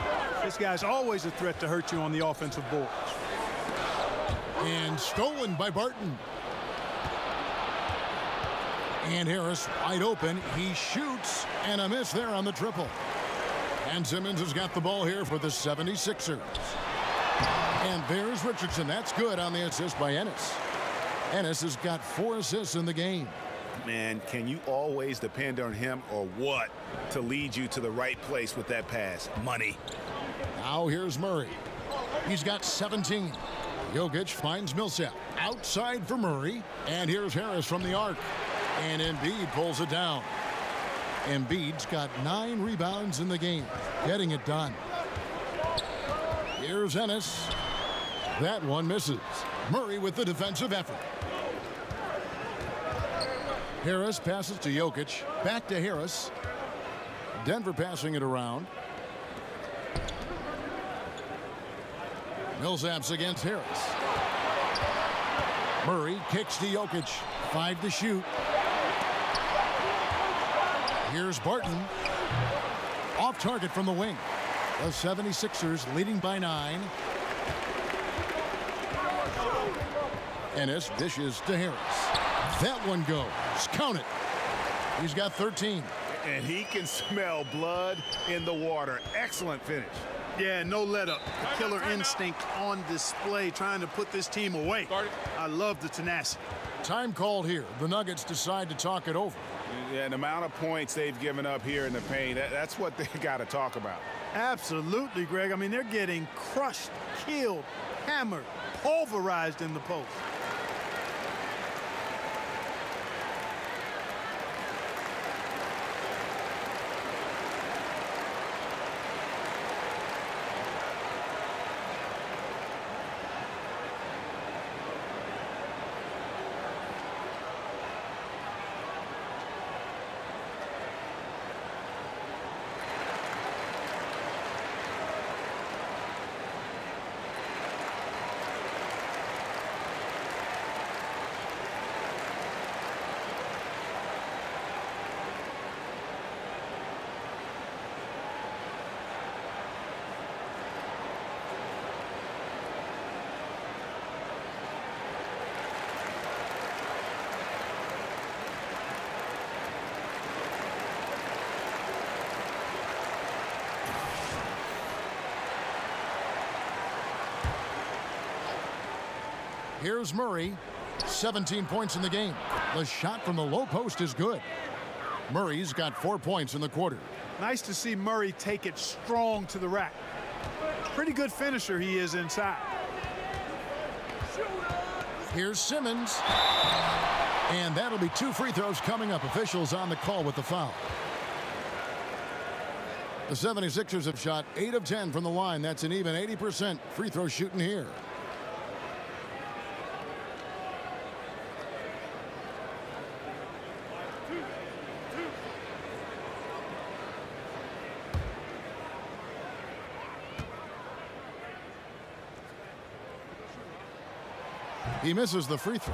This guy's always a threat to hurt you on the offensive boards. And stolen by Barton. And Harris wide open. He shoots, and a miss there on the triple. And Simmons has got the ball here for the 76ers. And there's Richardson. That's good on the assist by Ennis. Ennis has got 4 assists in the game. Man, can you always depend on him or what to lead you to the right place with that pass? Money. Now here's Murray. He's got 17. Jokic finds Millsap. Outside for Murray. And here's Harris from the arc. And Embiid pulls it down. Embiid's got 9 rebounds in the game. Getting it done. Here's Ennis. That one misses. Murray with the defensive effort. Harris passes to Jokic. Back to Harris. Denver passing it around. Millsap's against Harris. Murray kicks to Jokic. 5 to shoot. Here's Barton. Off target from the wing. The 76ers leading by 9. Ennis dishes to Harris. That one goes. Count it. He's got 13. And he can smell blood in the water. Excellent finish. Yeah, no let up. The killer instinct on display, trying to put this team away. I love the tenacity. Time called here. The Nuggets decide to talk it over. Yeah, the amount of points they've given up here in the paint, that's what they got to talk about. Absolutely, Greg. I mean, they're getting crushed, killed, hammered, pulverized in the post. Here's Murray. 17 points in the game. The shot from the low post is good. Murray's got 4 points in the quarter. Nice to see Murray take it strong to the rack. Pretty good finisher he is inside. Here's Simmons. And that'll be 2 free throws coming up. Officials on the call with the foul. The 76ers have shot 8 of 10 from the line. That's an even 80% free throw shooting here. He misses the free throw.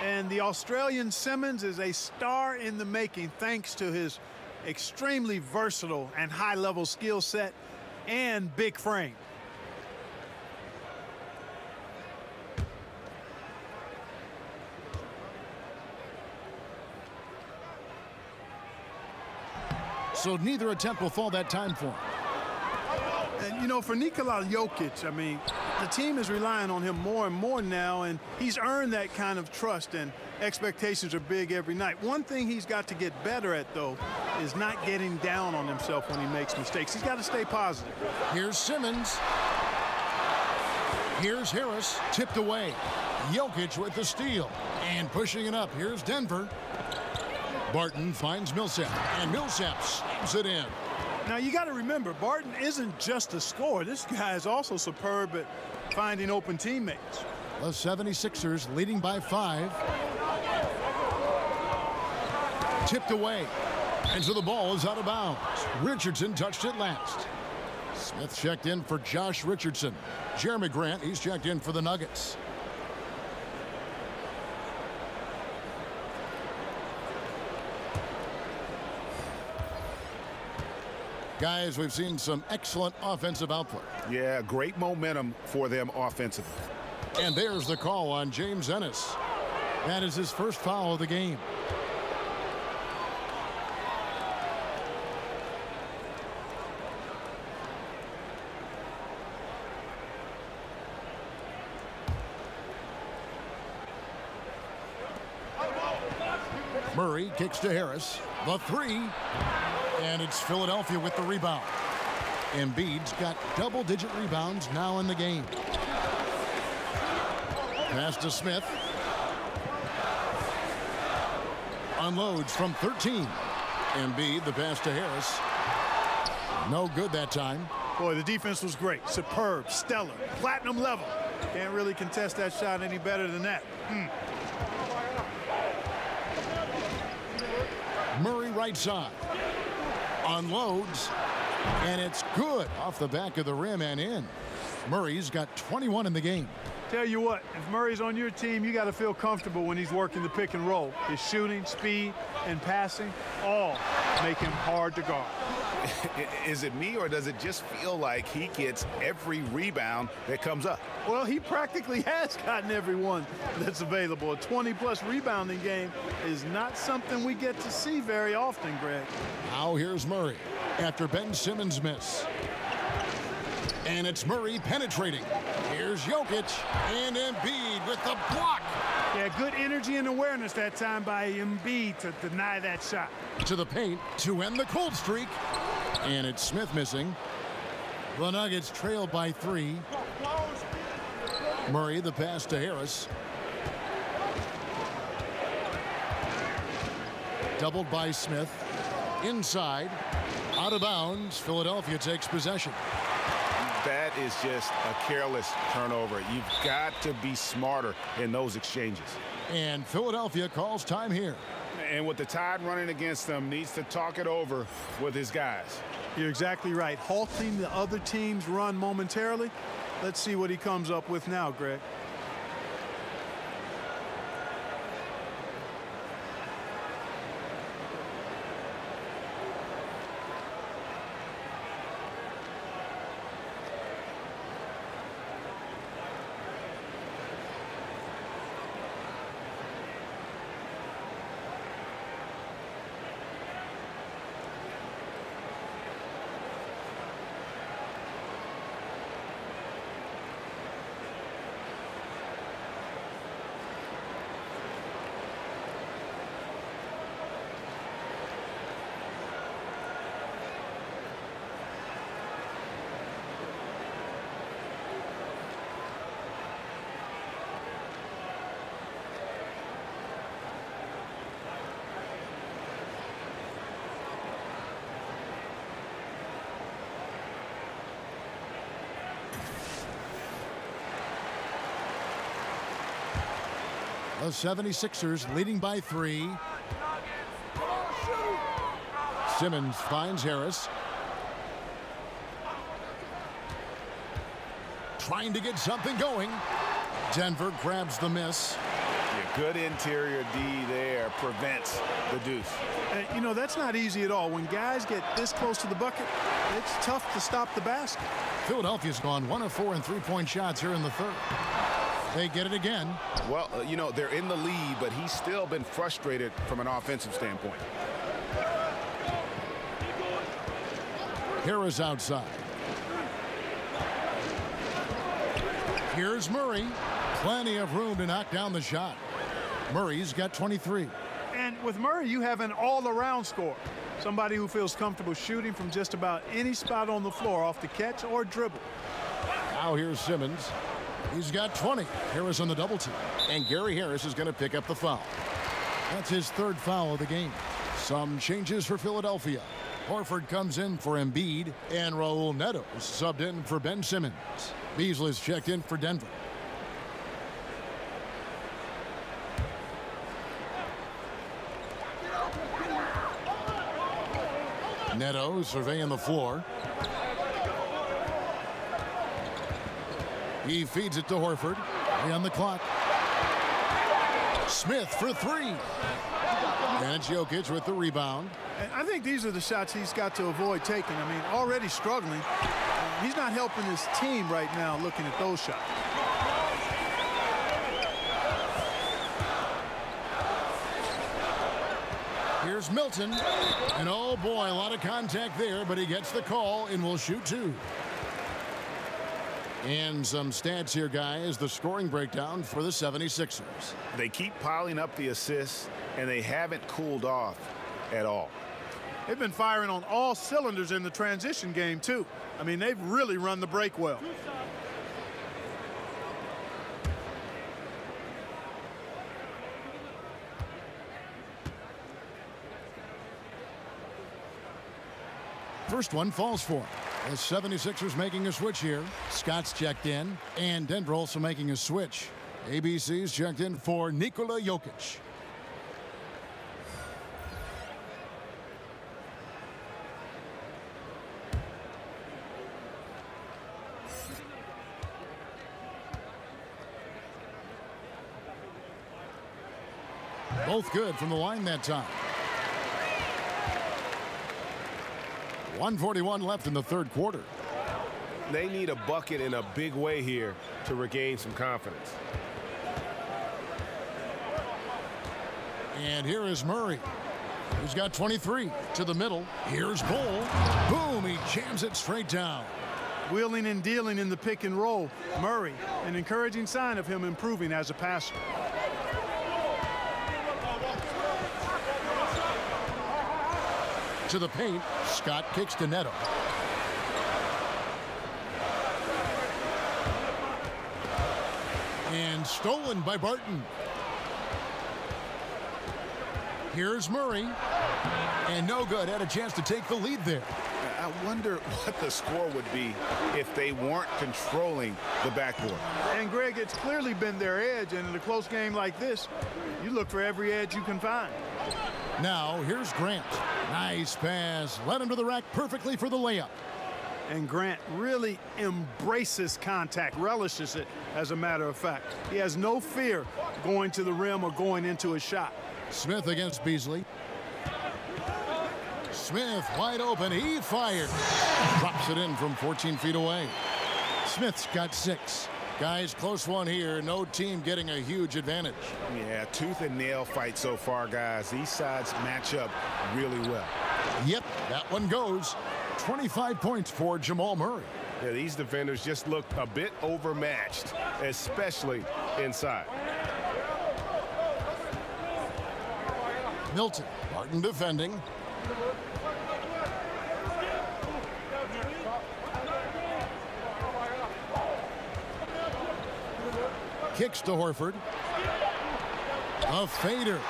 And the Australian Simmons is a star in the making thanks to his extremely versatile and high-level skill set and big frame. So neither attempt will fall that time for him. And, you know, for Nikola Jokic, I mean, the team is relying on him more and more now, and he's earned that kind of trust, and expectations are big every night. One thing he's got to get better at, though, is not getting down on himself when he makes mistakes. He's got to stay positive. Here's Simmons. Here's Harris, tipped away. Jokic with the steal, and pushing it up. Here's Denver. Barton finds Millsap, and Millsap slams it in. Now, you got to remember, Barton isn't just a scorer. This guy is also superb at finding open teammates. The 76ers leading by 5. Tipped away. And so the ball is out of bounds. Richardson touched it last. Smith checked in for Josh Richardson. Jeremy Grant, he's checked in for the Nuggets. Guys, we've seen some excellent offensive output. Yeah, great momentum for them offensively. And there's the call on James Ennis. That is his first foul of the game. Murray kicks to Harris. The 3. And it's Philadelphia with the rebound. Embiid's got double-digit rebounds now in the game. Pass to Smith. Unloads from 13. Embiid, the pass to Harris. No good that time. Boy, the defense was great. Superb, stellar, platinum level. Can't really contest that shot any better than that. Murray right side. Unloads, and it's good off the back of the rim and in. Murray's got 21 in the game. Tell you what, if Murray's on your team, you got to feel comfortable when he's working the pick and roll. His shooting, speed, and passing all make him hard to guard. Is it me, or does it just feel like he gets every rebound that comes up? Well, he practically has gotten every one that's available. A 20-plus rebounding game is not something we get to see very often, Greg. Now here's Murray after Ben Simmons' miss. And it's Murray penetrating. Here's Jokic and Embiid with the block. Yeah, good energy and awareness that time by Embiid to deny that shot. To the paint to end the cold streak. And it's Smith missing. The Nuggets trail by 3. Murray, the pass to Harris. Doubled by Smith. Inside. Out of bounds. Philadelphia takes possession. That is just a careless turnover. You've got to be smarter in those exchanges. And Philadelphia calls time here. And with the tide running against them, needs to talk it over with his guys. You're exactly right. Halting the other team's run momentarily. Let's see what he comes up with now, Greg. The 76ers leading by 3. Simmons finds Harris. Trying to get something going. Denver grabs the miss. Yeah, good interior D there prevents the deuce. And, you know, that's not easy at all. When guys get this close to the bucket, it's tough to stop the basket. Philadelphia's gone 1 of 4 in three-point shots here in the third. They get it again. Well, you know, they're in the lead, but he's still been frustrated from an offensive standpoint. Harris outside. Here's Murray. Plenty of room to knock down the shot. Murray's got 23. And with Murray, you have an all-around scorer. Somebody who feels comfortable shooting from just about any spot on the floor off the catch or dribble. Now here's Simmons. He's got 20. Harris on the double team. And Gary Harris is going to pick up the foul. That's his third foul of the game. Some changes for Philadelphia. Horford comes in for Embiid, and Raul Neto subbed in for Ben Simmons. Beasley's checked in for Denver. Neto surveying the floor. He feeds it to Horford. On the clock. Smith for 3. And it's Jokic with the rebound. And I think these are the shots he's got to avoid taking. I mean, already struggling. He's not helping his team right now looking at those shots. Here's Milton. And oh boy, a lot of contact there, but he gets the call and will shoot 2. And some stats here, guys. The scoring breakdown for the 76ers. They keep piling up the assists, and they haven't cooled off at all. They've been firing on all cylinders in the transition game, too. I mean, they've really run the break well. First one falls for him. The 76ers making a switch here. Scott's checked in, and Denver also making a switch. ABC's checked in for Nikola Jokic. Both good from the line that time. 1:41 left in the third quarter. They need a bucket in a big way here to regain some confidence. And here is Murray, who's got 23 to the middle. Here's Bull. Boom, he jams it straight down. Wheeling and dealing in the pick and roll. Murray, an encouraging sign of him improving as a passer. To the paint, Scott kicks to Neto. And stolen by Barton. Here's Murray. And no good. Had a chance to take the lead there. I wonder what the score would be if they weren't controlling the backboard. And Greg, it's clearly been their edge, and in a close game like this, you look for every edge you can find. Now, here's Grant. Nice pass. Led him to the rack perfectly for the layup. And Grant really embraces contact, relishes it, as a matter of fact. He has no fear going to the rim or going into a shot. Smith against Beasley. Smith wide open. He fires. Drops it in from 14 feet away. Smith's got 6. Guys, close one here. No team getting a huge advantage. Yeah, tooth and nail fight so far, guys. These sides match up really well. Yep, that one goes. 25 points for Jamal Murray. Yeah, these defenders just look a bit overmatched, especially inside. Milton, Barton defending. Kicks to Horford. A fader.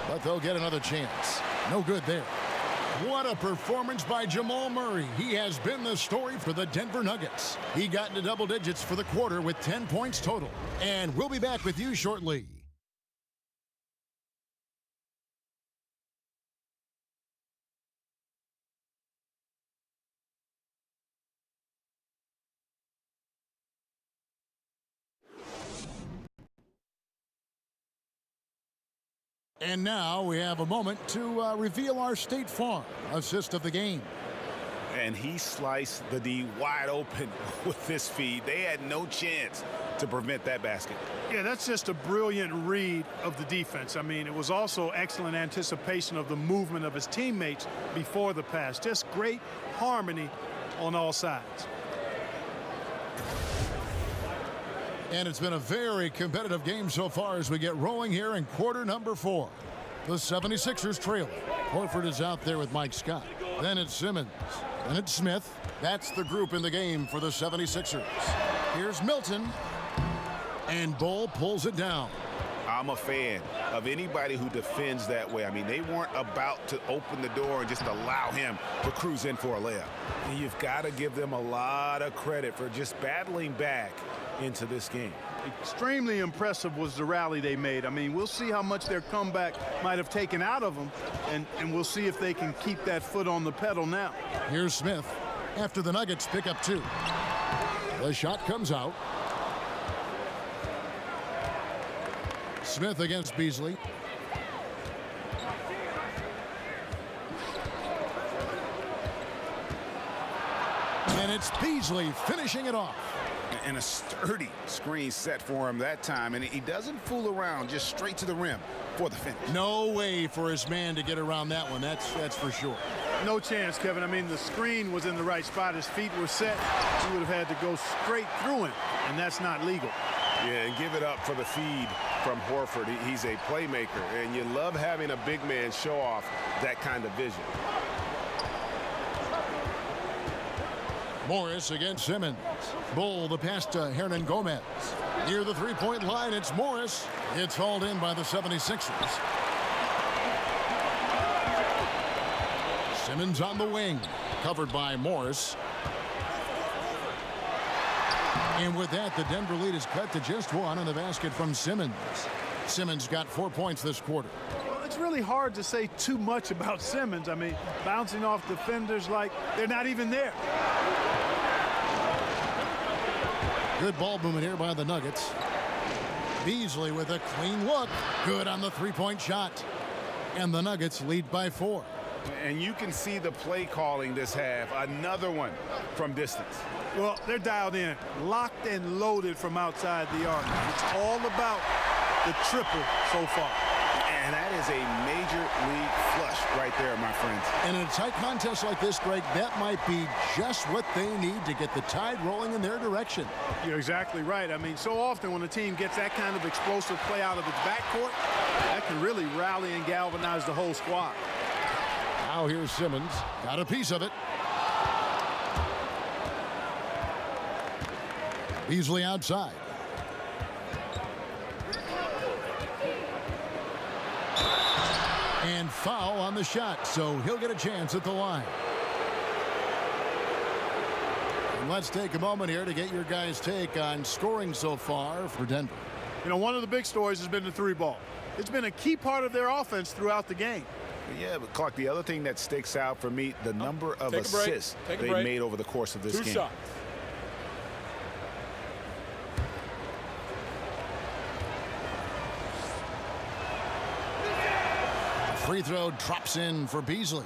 But they'll get another chance. No good there. What a performance by Jamal Murray. He has been the story for the Denver Nuggets. He got into double digits for the quarter with 10 points total. And we'll be back with you shortly. And now we have a moment to reveal our State Farm assist of the game. And he sliced the D wide open with this feed. They had no chance to prevent that basket. Yeah, that's just a brilliant read of the defense. I mean, it was also excellent anticipation of the movement of his teammates before the pass. Just great harmony on all sides. And it's been a very competitive game so far as we get rolling here in quarter number 4. The 76ers trail. Horford is out there with Mike Scott. Then it's Simmons. Then it's Smith. That's the group in the game for the 76ers. Here's Milton. And Bull pulls it down. I'm a fan of anybody who defends that way. I mean, they weren't about to open the door and just allow him to cruise in for a layup. And you've got to give them a lot of credit for just battling back into this game. Extremely impressive was the rally they made. I mean, we'll see how much their comeback might have taken out of them, and we'll see if they can keep that foot on the pedal now. Here's Smith after the Nuggets pick up 2. The shot comes out. Smith against Beasley. And it's Beasley finishing it off. And a sturdy screen set for him that time, and he doesn't fool around, just straight to the rim for the finish. No way for his man to get around that one, that's for sure. No chance, Kevin. I mean, the screen was in the right spot. His feet were set. He would have had to go straight through him, and that's not legal. Yeah, and give it up for the feed from Horford. He's a playmaker, and you love having a big man show off that kind of vision. Morris against Simmons. Bull the pass to Hernan Gomez. Near the three-point line, it's Morris. It's hauled in by the 76ers. Simmons on the wing. Covered by Morris. And with that, the Denver lead is cut to just 1 on the basket from Simmons. Simmons got 4 points this quarter. It's really hard to say too much about Simmons. I mean, bouncing off defenders like they're not even there. Good ball movement here by the Nuggets. Beasley with a clean look. Good on the three-point shot. And the Nuggets lead by 4. And you can see the play calling this half. Another one from distance. Well, they're dialed in, locked and loaded from outside the arc. It's all about the triple so far. And that is a major league flush right there, my friends. And in a tight contest like this, Greg, that might be just what they need to get the tide rolling in their direction. You're exactly right. I mean, so often when a team gets that kind of explosive play out of its backcourt, that can really rally and galvanize the whole squad. Now here's Simmons. Got a piece of it. Beasley outside. And foul on the shot, so he'll get a chance at the line. And let's take a moment here to get your guys' take on scoring so far for Denver. You know, one of the big stories has been the 3-ball. It's been a key part of their offense throughout the game. Yeah, but Clark, the other thing that sticks out for me, the number of assists they made over the course of this game. 2 shots. Free throw drops in for Beasley.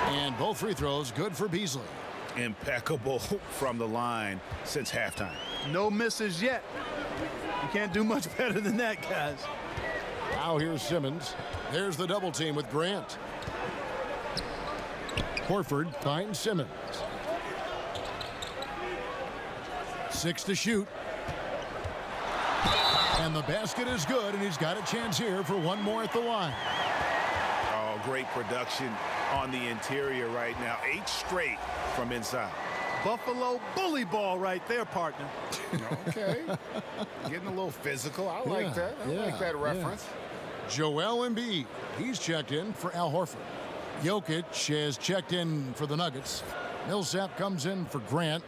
And both free throws good for Beasley. Impeccable from the line since halftime. No misses yet. You can't do much better than that, guys. Now here's Simmons. There's the double team with Grant. Horford finds Simmons. 6 to shoot. And the basket is good, and he's got a chance here for one more at the line. Oh, great production on the interior right now. 8 straight from inside. Buffalo bully ball right there, partner. Okay. Getting a little physical. I like that. I like that reference. Joel Embiid, he's checked in for Al Horford. Jokic has checked in for the Nuggets. Millsap comes in for Grant.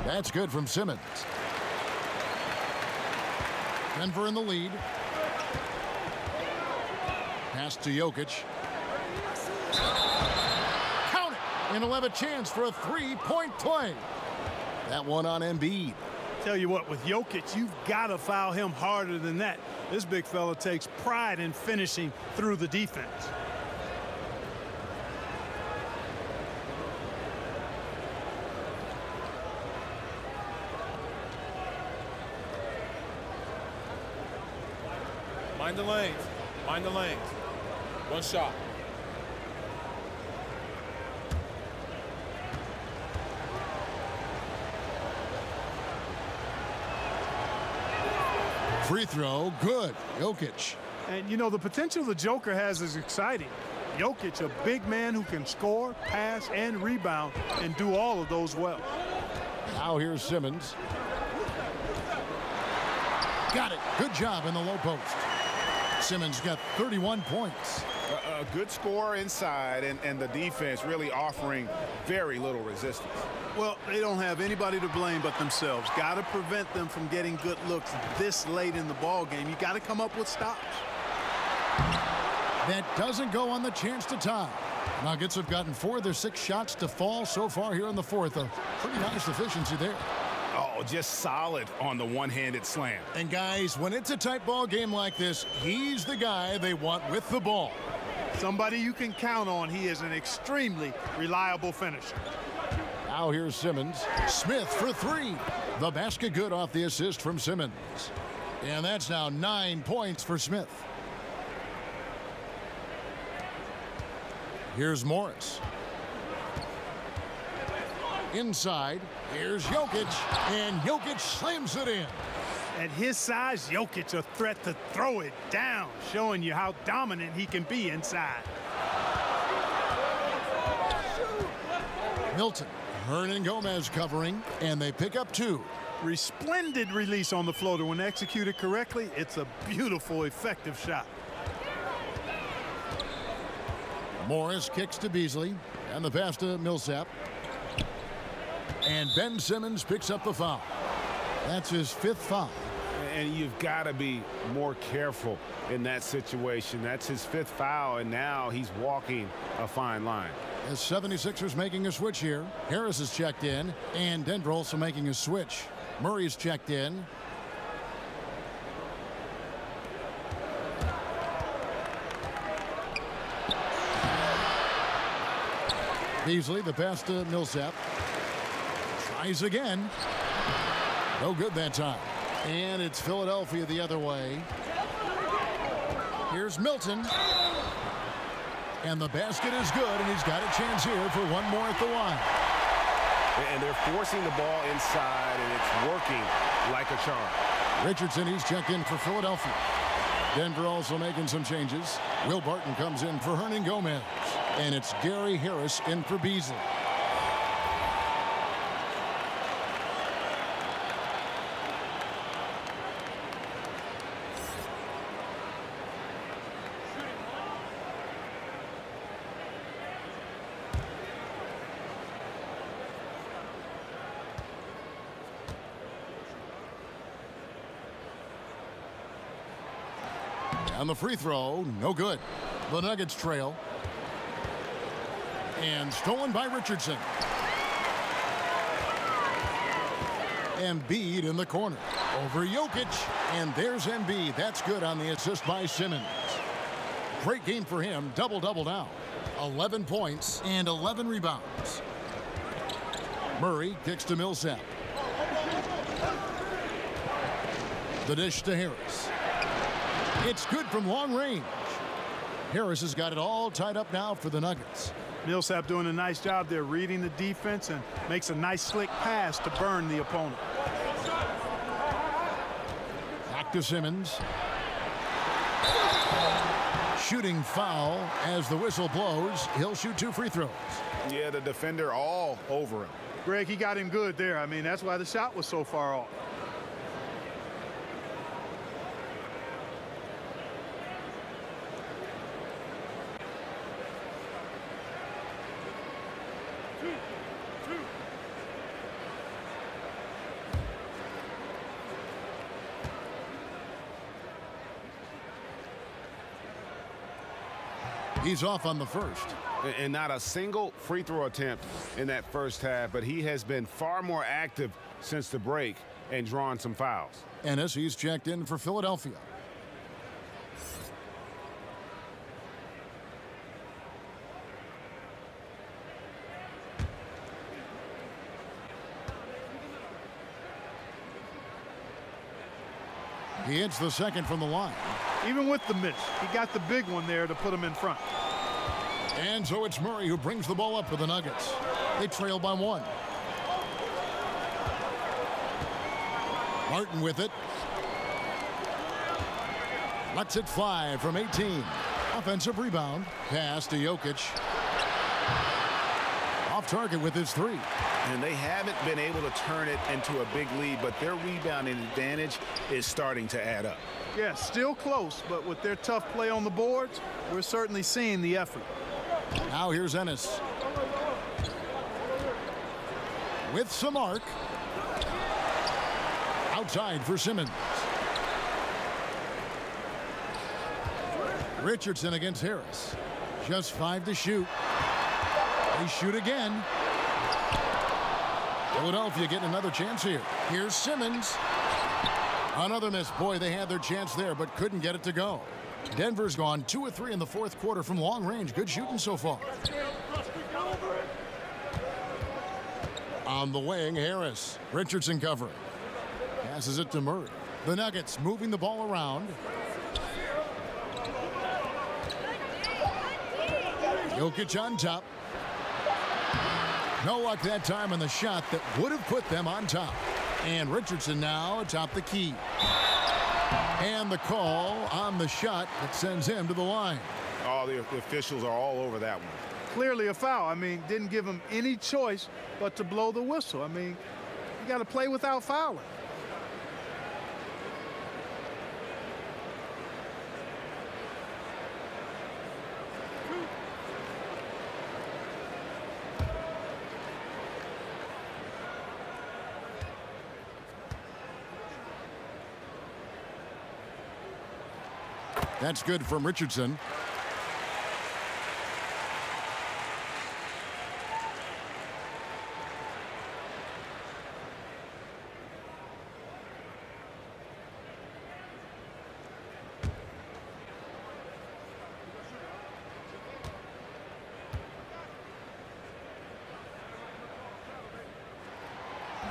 That's good from Simmons. Denver in the lead. Pass to Jokic. Count it! And he'll have a chance for a three-point play. That one on Embiid. Tell you what, with Jokic, you've got to foul him harder than that. This big fella takes pride in finishing through the defense. Mind the lanes. Mind the lanes. One shot. Free throw, good. Jokic. And, you know, the potential the Joker has is exciting. Jokic, a big man who can score, pass, and rebound, and do all of those well. Now here's Simmons. Got it. Good job in the low post. Simmons got 31 points. A good score inside, and the defense really offering very little resistance. Well, they don't have anybody to blame but themselves. Got to prevent them from getting good looks this late in the ball game. You got to come up with stops. That doesn't go on the chance to tie. Nuggets have gotten 4 of their 6 shots to fall so far here in the fourth. A pretty nice efficiency there. Oh, just solid on the one-handed slam. And guys, when it's a tight ball game like this, he's the guy they want with the ball. Somebody you can count on. He is an extremely reliable finisher. Now here's Simmons. Smith for 3. The basket good off the assist from Simmons. And that's now 9 points for Smith. Here's Morris. Inside, here's Jokic, and Jokic slams it in. At his size, Jokic a threat to throw it down, showing you how dominant he can be inside. Milton, Hernan Gomez covering, and they pick up 2. Resplendent release on the floater. When executed correctly, it's a beautiful, effective shot. Morris kicks to Beasley, and the pass to Millsap. And Ben Simmons picks up the foul. That's his 5th foul. And you've got to be more careful in that situation. That's his 5th foul, and now he's walking a fine line. The 76ers making a switch here. Harris is checked in, and Denver also making a switch. Murray's checked in. Beasley, the pass to Millsap. Tries again. No good that time. And it's Philadelphia the other way. Here's Milton. And the basket is good, and he's got a chance here for one more at the line. And they're forcing the ball inside, and it's working like a charm. Richardson, he's checked in for Philadelphia. Denver also making some changes. Will Barton comes in for Hernan Gomez. And it's Gary Harris in for Beasley. And the free throw, no good. The Nuggets trail. And stolen by Richardson. Embiid in the corner. Over Jokic. And there's Embiid. That's good on the assist by Simmons. Great game for him. Double-double now. 11 points and 11 rebounds. Murray kicks to Millsap. The dish to Harris. It's good from long range. Harris has got it all tied up now for the Nuggets. Millsap doing a nice job there reading the defense and makes a nice slick pass to burn the opponent. Back to Simmons. Shooting foul as the whistle blows. He'll shoot 2 free throws. Yeah, the defender all over him. Greg, he got him good there. I mean, that's why the shot was so far off. He's off on the first. And not a single free throw attempt in that first half, but he has been far more active since the break and drawn some fouls. Ennis, he's checked in for Philadelphia. He hits the second from the line. Even with the miss, he got the big one there to put him in front. And so it's Murray who brings the ball up for the Nuggets. They trail by 1. Martin with it. Lets it fly from 18. Offensive rebound. Pass to Jokic. Off target with his 3. And they haven't been able to turn it into a big lead, but their rebounding advantage is starting to add up. Yeah, still close, but with their tough play on the boards, we're certainly seeing the effort. Now here's Ennis. With some arc. Outside for Simmons. Richardson against Harris. Just 5 to shoot. They shoot again. Philadelphia getting another chance here. Here's Simmons. Another miss. Boy, they had their chance there, but couldn't get it to go. Denver's gone 2 of 3 in the fourth quarter from long range. Good shooting so far. On the wing, Harris. Richardson covering. Passes it to Murray. The Nuggets moving the ball around. Jokic on top. No luck that time on the shot that would have put them on top. And Richardson now atop the key. And the call on the shot that sends him to the line. All the officials are all over that one. Clearly a foul. I mean, didn't give him any choice but to blow the whistle. I mean, you got to play without fouling. That's good from Richardson.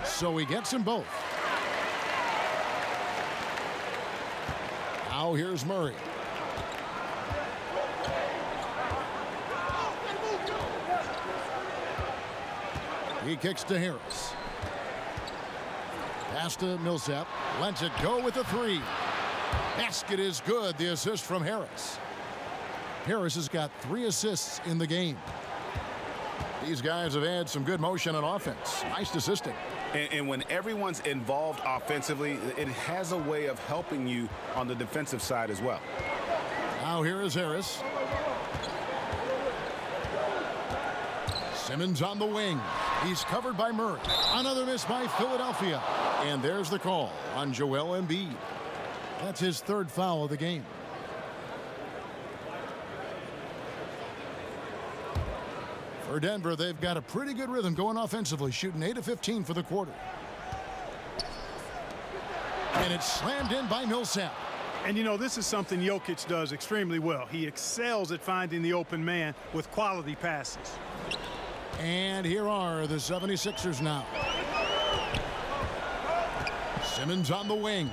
So he gets them both. Now here's Murray. He kicks to Harris. Pass to Millsap. Lets it go with a 3. Basket is good. The assist from Harris. Harris has got 3 assists in the game. These guys have had some good motion on offense. Nice assisting. And when everyone's involved offensively, it has a way of helping you on the defensive side as well. Now here is Harris. Simmons on the wing. He's covered by Murray. Another miss by Philadelphia. And there's the call on Joel Embiid. That's his 3rd foul of the game. For Denver, they've got a pretty good rhythm going offensively, shooting 8 of 15 for the quarter. And it's slammed in by Millsap. And you know, this is something Jokic does extremely well. He excels at finding the open man with quality passes. And here are the 76ers now. Simmons on the wing.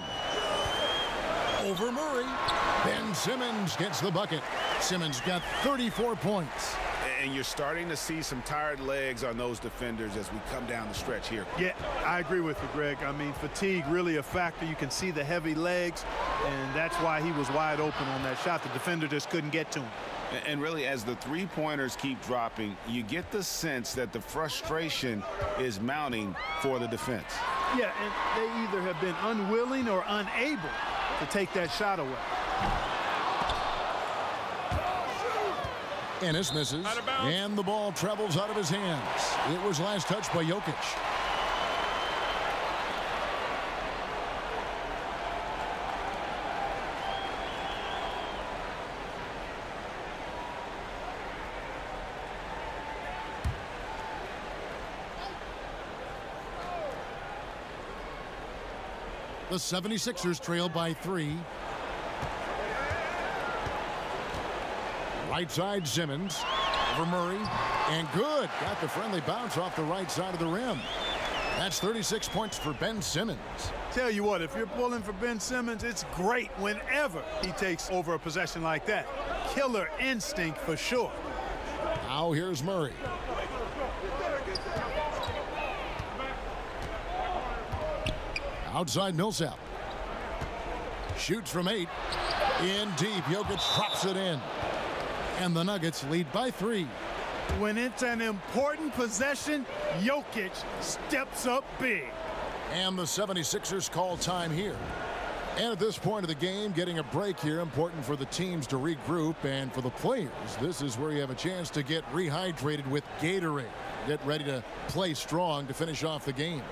Over Murray. Ben Simmons gets the bucket. Simmons got 34 points. And you're starting to see some tired legs on those defenders as we come down the stretch here. Yeah, I agree with you, Greg. I mean, fatigue really a factor. You can see the heavy legs, and that's why he was wide open on that shot. The defender just couldn't get to him. And really, as the three-pointers keep dropping, you get the sense that the frustration is mounting for the defense. Yeah, and they either have been unwilling or unable to take that shot away. Ennis misses, and the ball travels out of his hands. It was last touched by Jokic. The 76ers trail by 3. Right side, Simmons over Murray, and good. Got the friendly bounce off the right side of the rim. That's 36 points for Ben Simmons. Tell you what, if you're pulling for Ben Simmons, it's great whenever he takes over a possession like that. Killer instinct for sure. Now here's Murray. Outside Millsap. Shoots from 8. In deep. Jokic drops it in. And the Nuggets lead by 3. When it's an important possession, Jokic steps up big. And the 76ers call time here. And at this point of the game, getting a break here, important for the teams to regroup, and for the players, this is where you have a chance to get rehydrated with Gatorade. Get ready to play strong to finish off the game.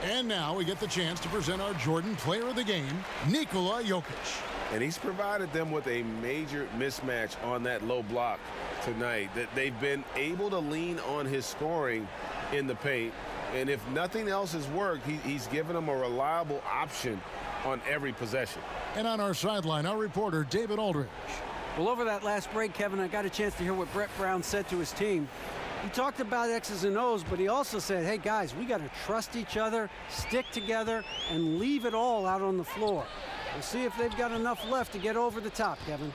And now we get the chance to present our Jordan Player of the Game, Nikola Jokic. And he's provided them with a major mismatch on that low block tonight. That they've been able to lean on his scoring in the paint. And if nothing else has worked, he's given them a reliable option on every possession. And on our sideline, our reporter, David Aldridge. Well, over that last break, Kevin, I got a chance to hear what Brett Brown said to his team. He talked about X's and O's, but he also said, hey, guys, we got to trust each other, stick together, and leave it all out on the floor. We'll see if they've got enough left to get over the top, Kevin.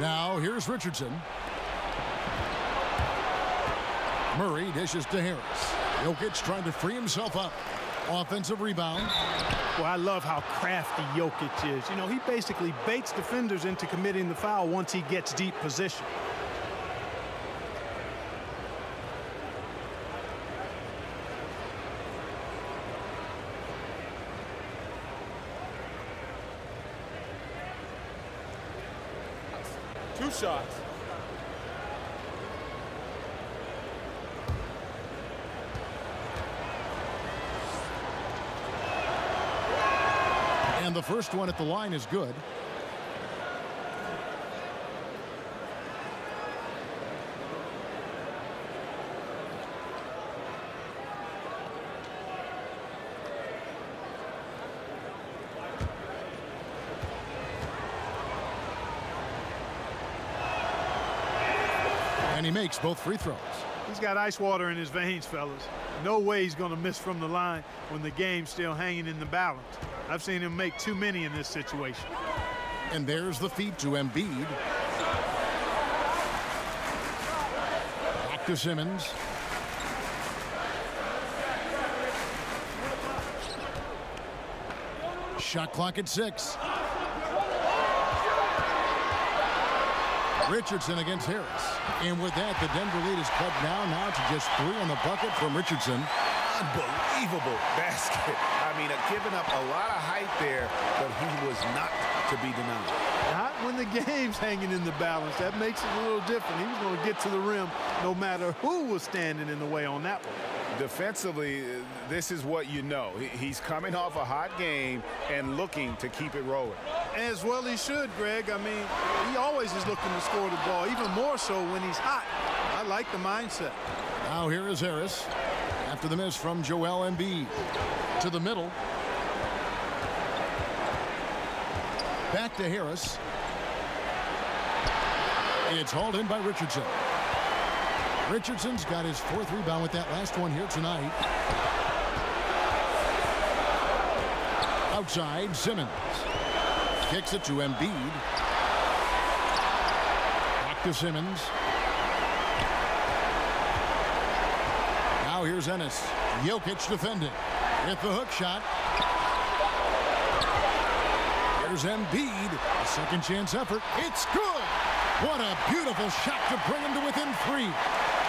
Now, here's Richardson. Murray dishes to Harris. Jokic trying to free himself up. Offensive rebound. Well, I love how crafty Jokic is. You know, he basically baits defenders into committing the foul once he gets deep position. Two shots. And the first one at the line is good. And he makes both free throws. He's got ice water in his veins, fellas. No way he's going to miss from the line when the game's still hanging in the balance. I've seen him make too many in this situation. And there's the feed to Embiid. Back to Simmons. Shot clock at 6. Richardson against Harris. And with that, the Denver lead is cut now to just 3 on the bucket from Richardson. Unbelievable basket. I mean, giving up a lot of height there, but he was not to be denied. Not when the game's hanging in the balance. That makes it a little different. He was going to get to the rim no matter who was standing in the way on that one. Defensively, this is what you know. He's coming off a hot game and looking to keep it rolling. As well he should, Greg. I mean, he always is looking to score the ball, even more so when he's hot. I like the mindset. Now here is Harris after the miss from Joel Embiid. To the middle. Back to Harris. It's hauled in by Richardson. Richardson's got his 4th rebound with that last one here tonight. Outside, Simmons. Kicks it to Embiid. Back to Simmons. Now here's Ennis. Jokic defending with the hook shot. Here's Embiid. A second chance effort. It's good. What a beautiful shot to bring him to within 3.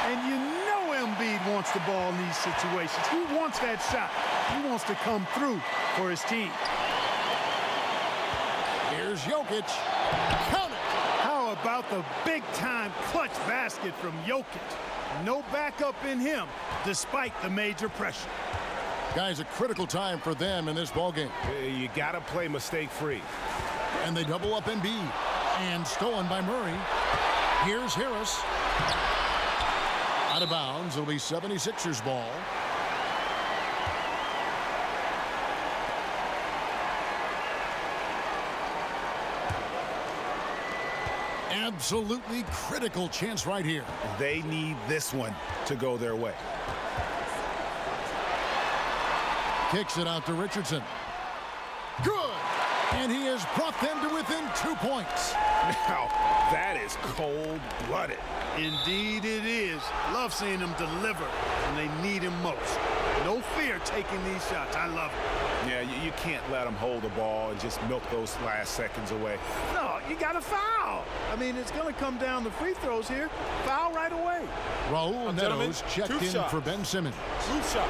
And you know Embiid wants the ball in these situations. He wants that shot. He wants to come through for his team. Here's Jokic. Count it. How about the big-time clutch basket from Jokic? No backup in him, despite the major pressure. Guys, a critical time for them in this ballgame. You got to play mistake-free. And they double up Embiid. And stolen by Murray. Here's Harris. Out of bounds. It'll be 76ers ball. Absolutely critical chance right here. They need this one to go their way. Kicks it out to Richardson. Good. And he has brought them to within 2 points. Now, that is cold-blooded. Indeed it is. Love seeing them deliver when they need him most. No fear taking these shots. I love it. Yeah, you can't let them hold the ball and just milk those last seconds away. No, you got to foul. I mean, it's going to come down to free throws here. Foul right away. Raul Netos checked in for Ben Simmons. True shot.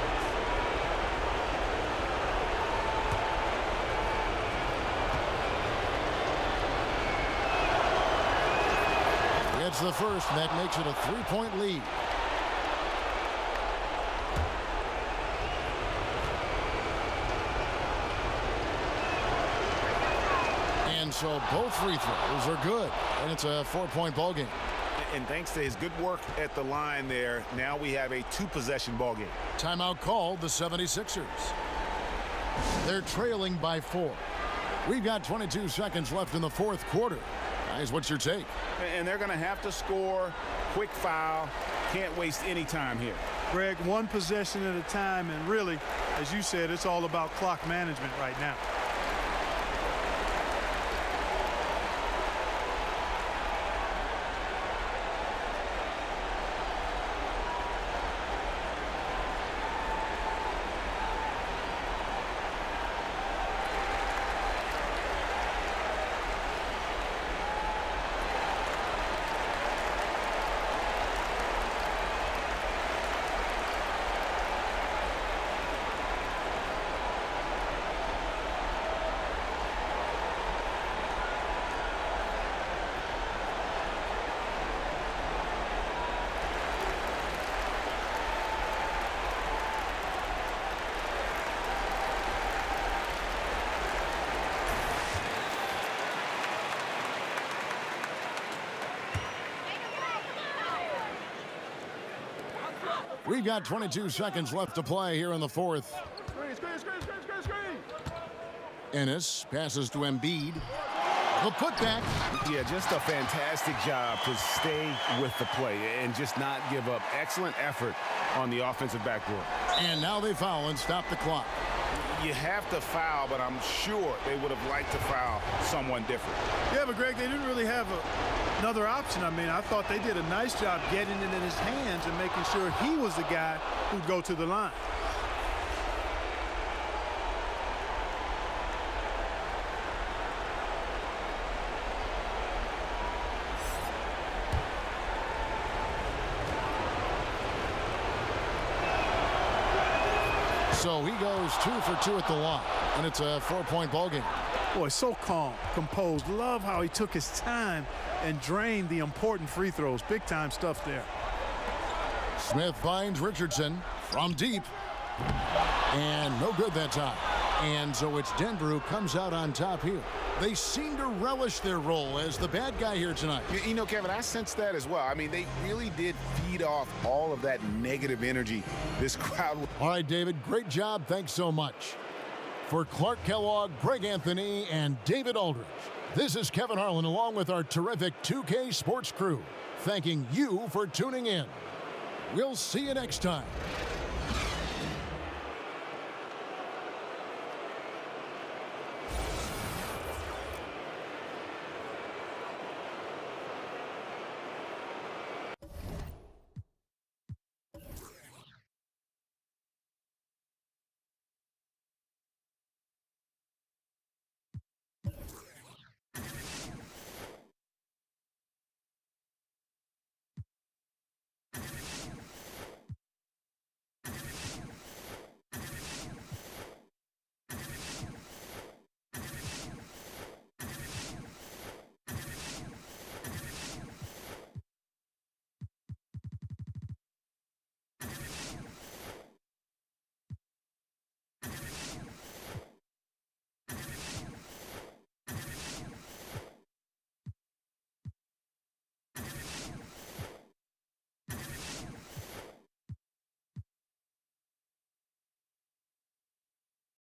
It's the first, and that makes it a 3-point lead. And so both free throws are good, and it's a 4-point ball game. And thanks to his good work at the line there, now we have a 2-possession ball game. Timeout called, the 76ers. They're trailing by 4. We've got 22 seconds left in the 4th quarter. Guys, what's your take? And they're going to have to score. Quick foul. Can't waste any time here. Greg, one possession at a time, and really, as you said, it's all about clock management right now. We've got 22 seconds left to play here in the 4th. Ennis passes to Embiid. The putback. Yeah, just a fantastic job to stay with the play and just not give up. Excellent effort on the offensive backboard. And now they foul and stop the clock. You have to foul, but I'm sure they would have liked to foul someone different. Yeah, but Greg, they didn't really have another option. I mean, I thought they did a nice job getting it in his hands and making sure he was the guy who'd go to the line. So he goes 2 for 2 at the line, and it's a 4-point ball game. Boy, so calm, composed. Love how he took his time and drained the important free throws. Big time stuff there. Smith finds Richardson from deep. And no good that time. And so it's Denver who comes out on top here. They seem to relish their role as the bad guy here tonight. You know, Kevin, I sense that as well. I mean, they really did feed off all of that negative energy this crowd. All right, David, great job. Thanks so much. For Clark Kellogg, Greg Anthony, and David Aldridge, this is Kevin Harlan along with our terrific 2K Sports crew, thanking you for tuning in. We'll see you next time.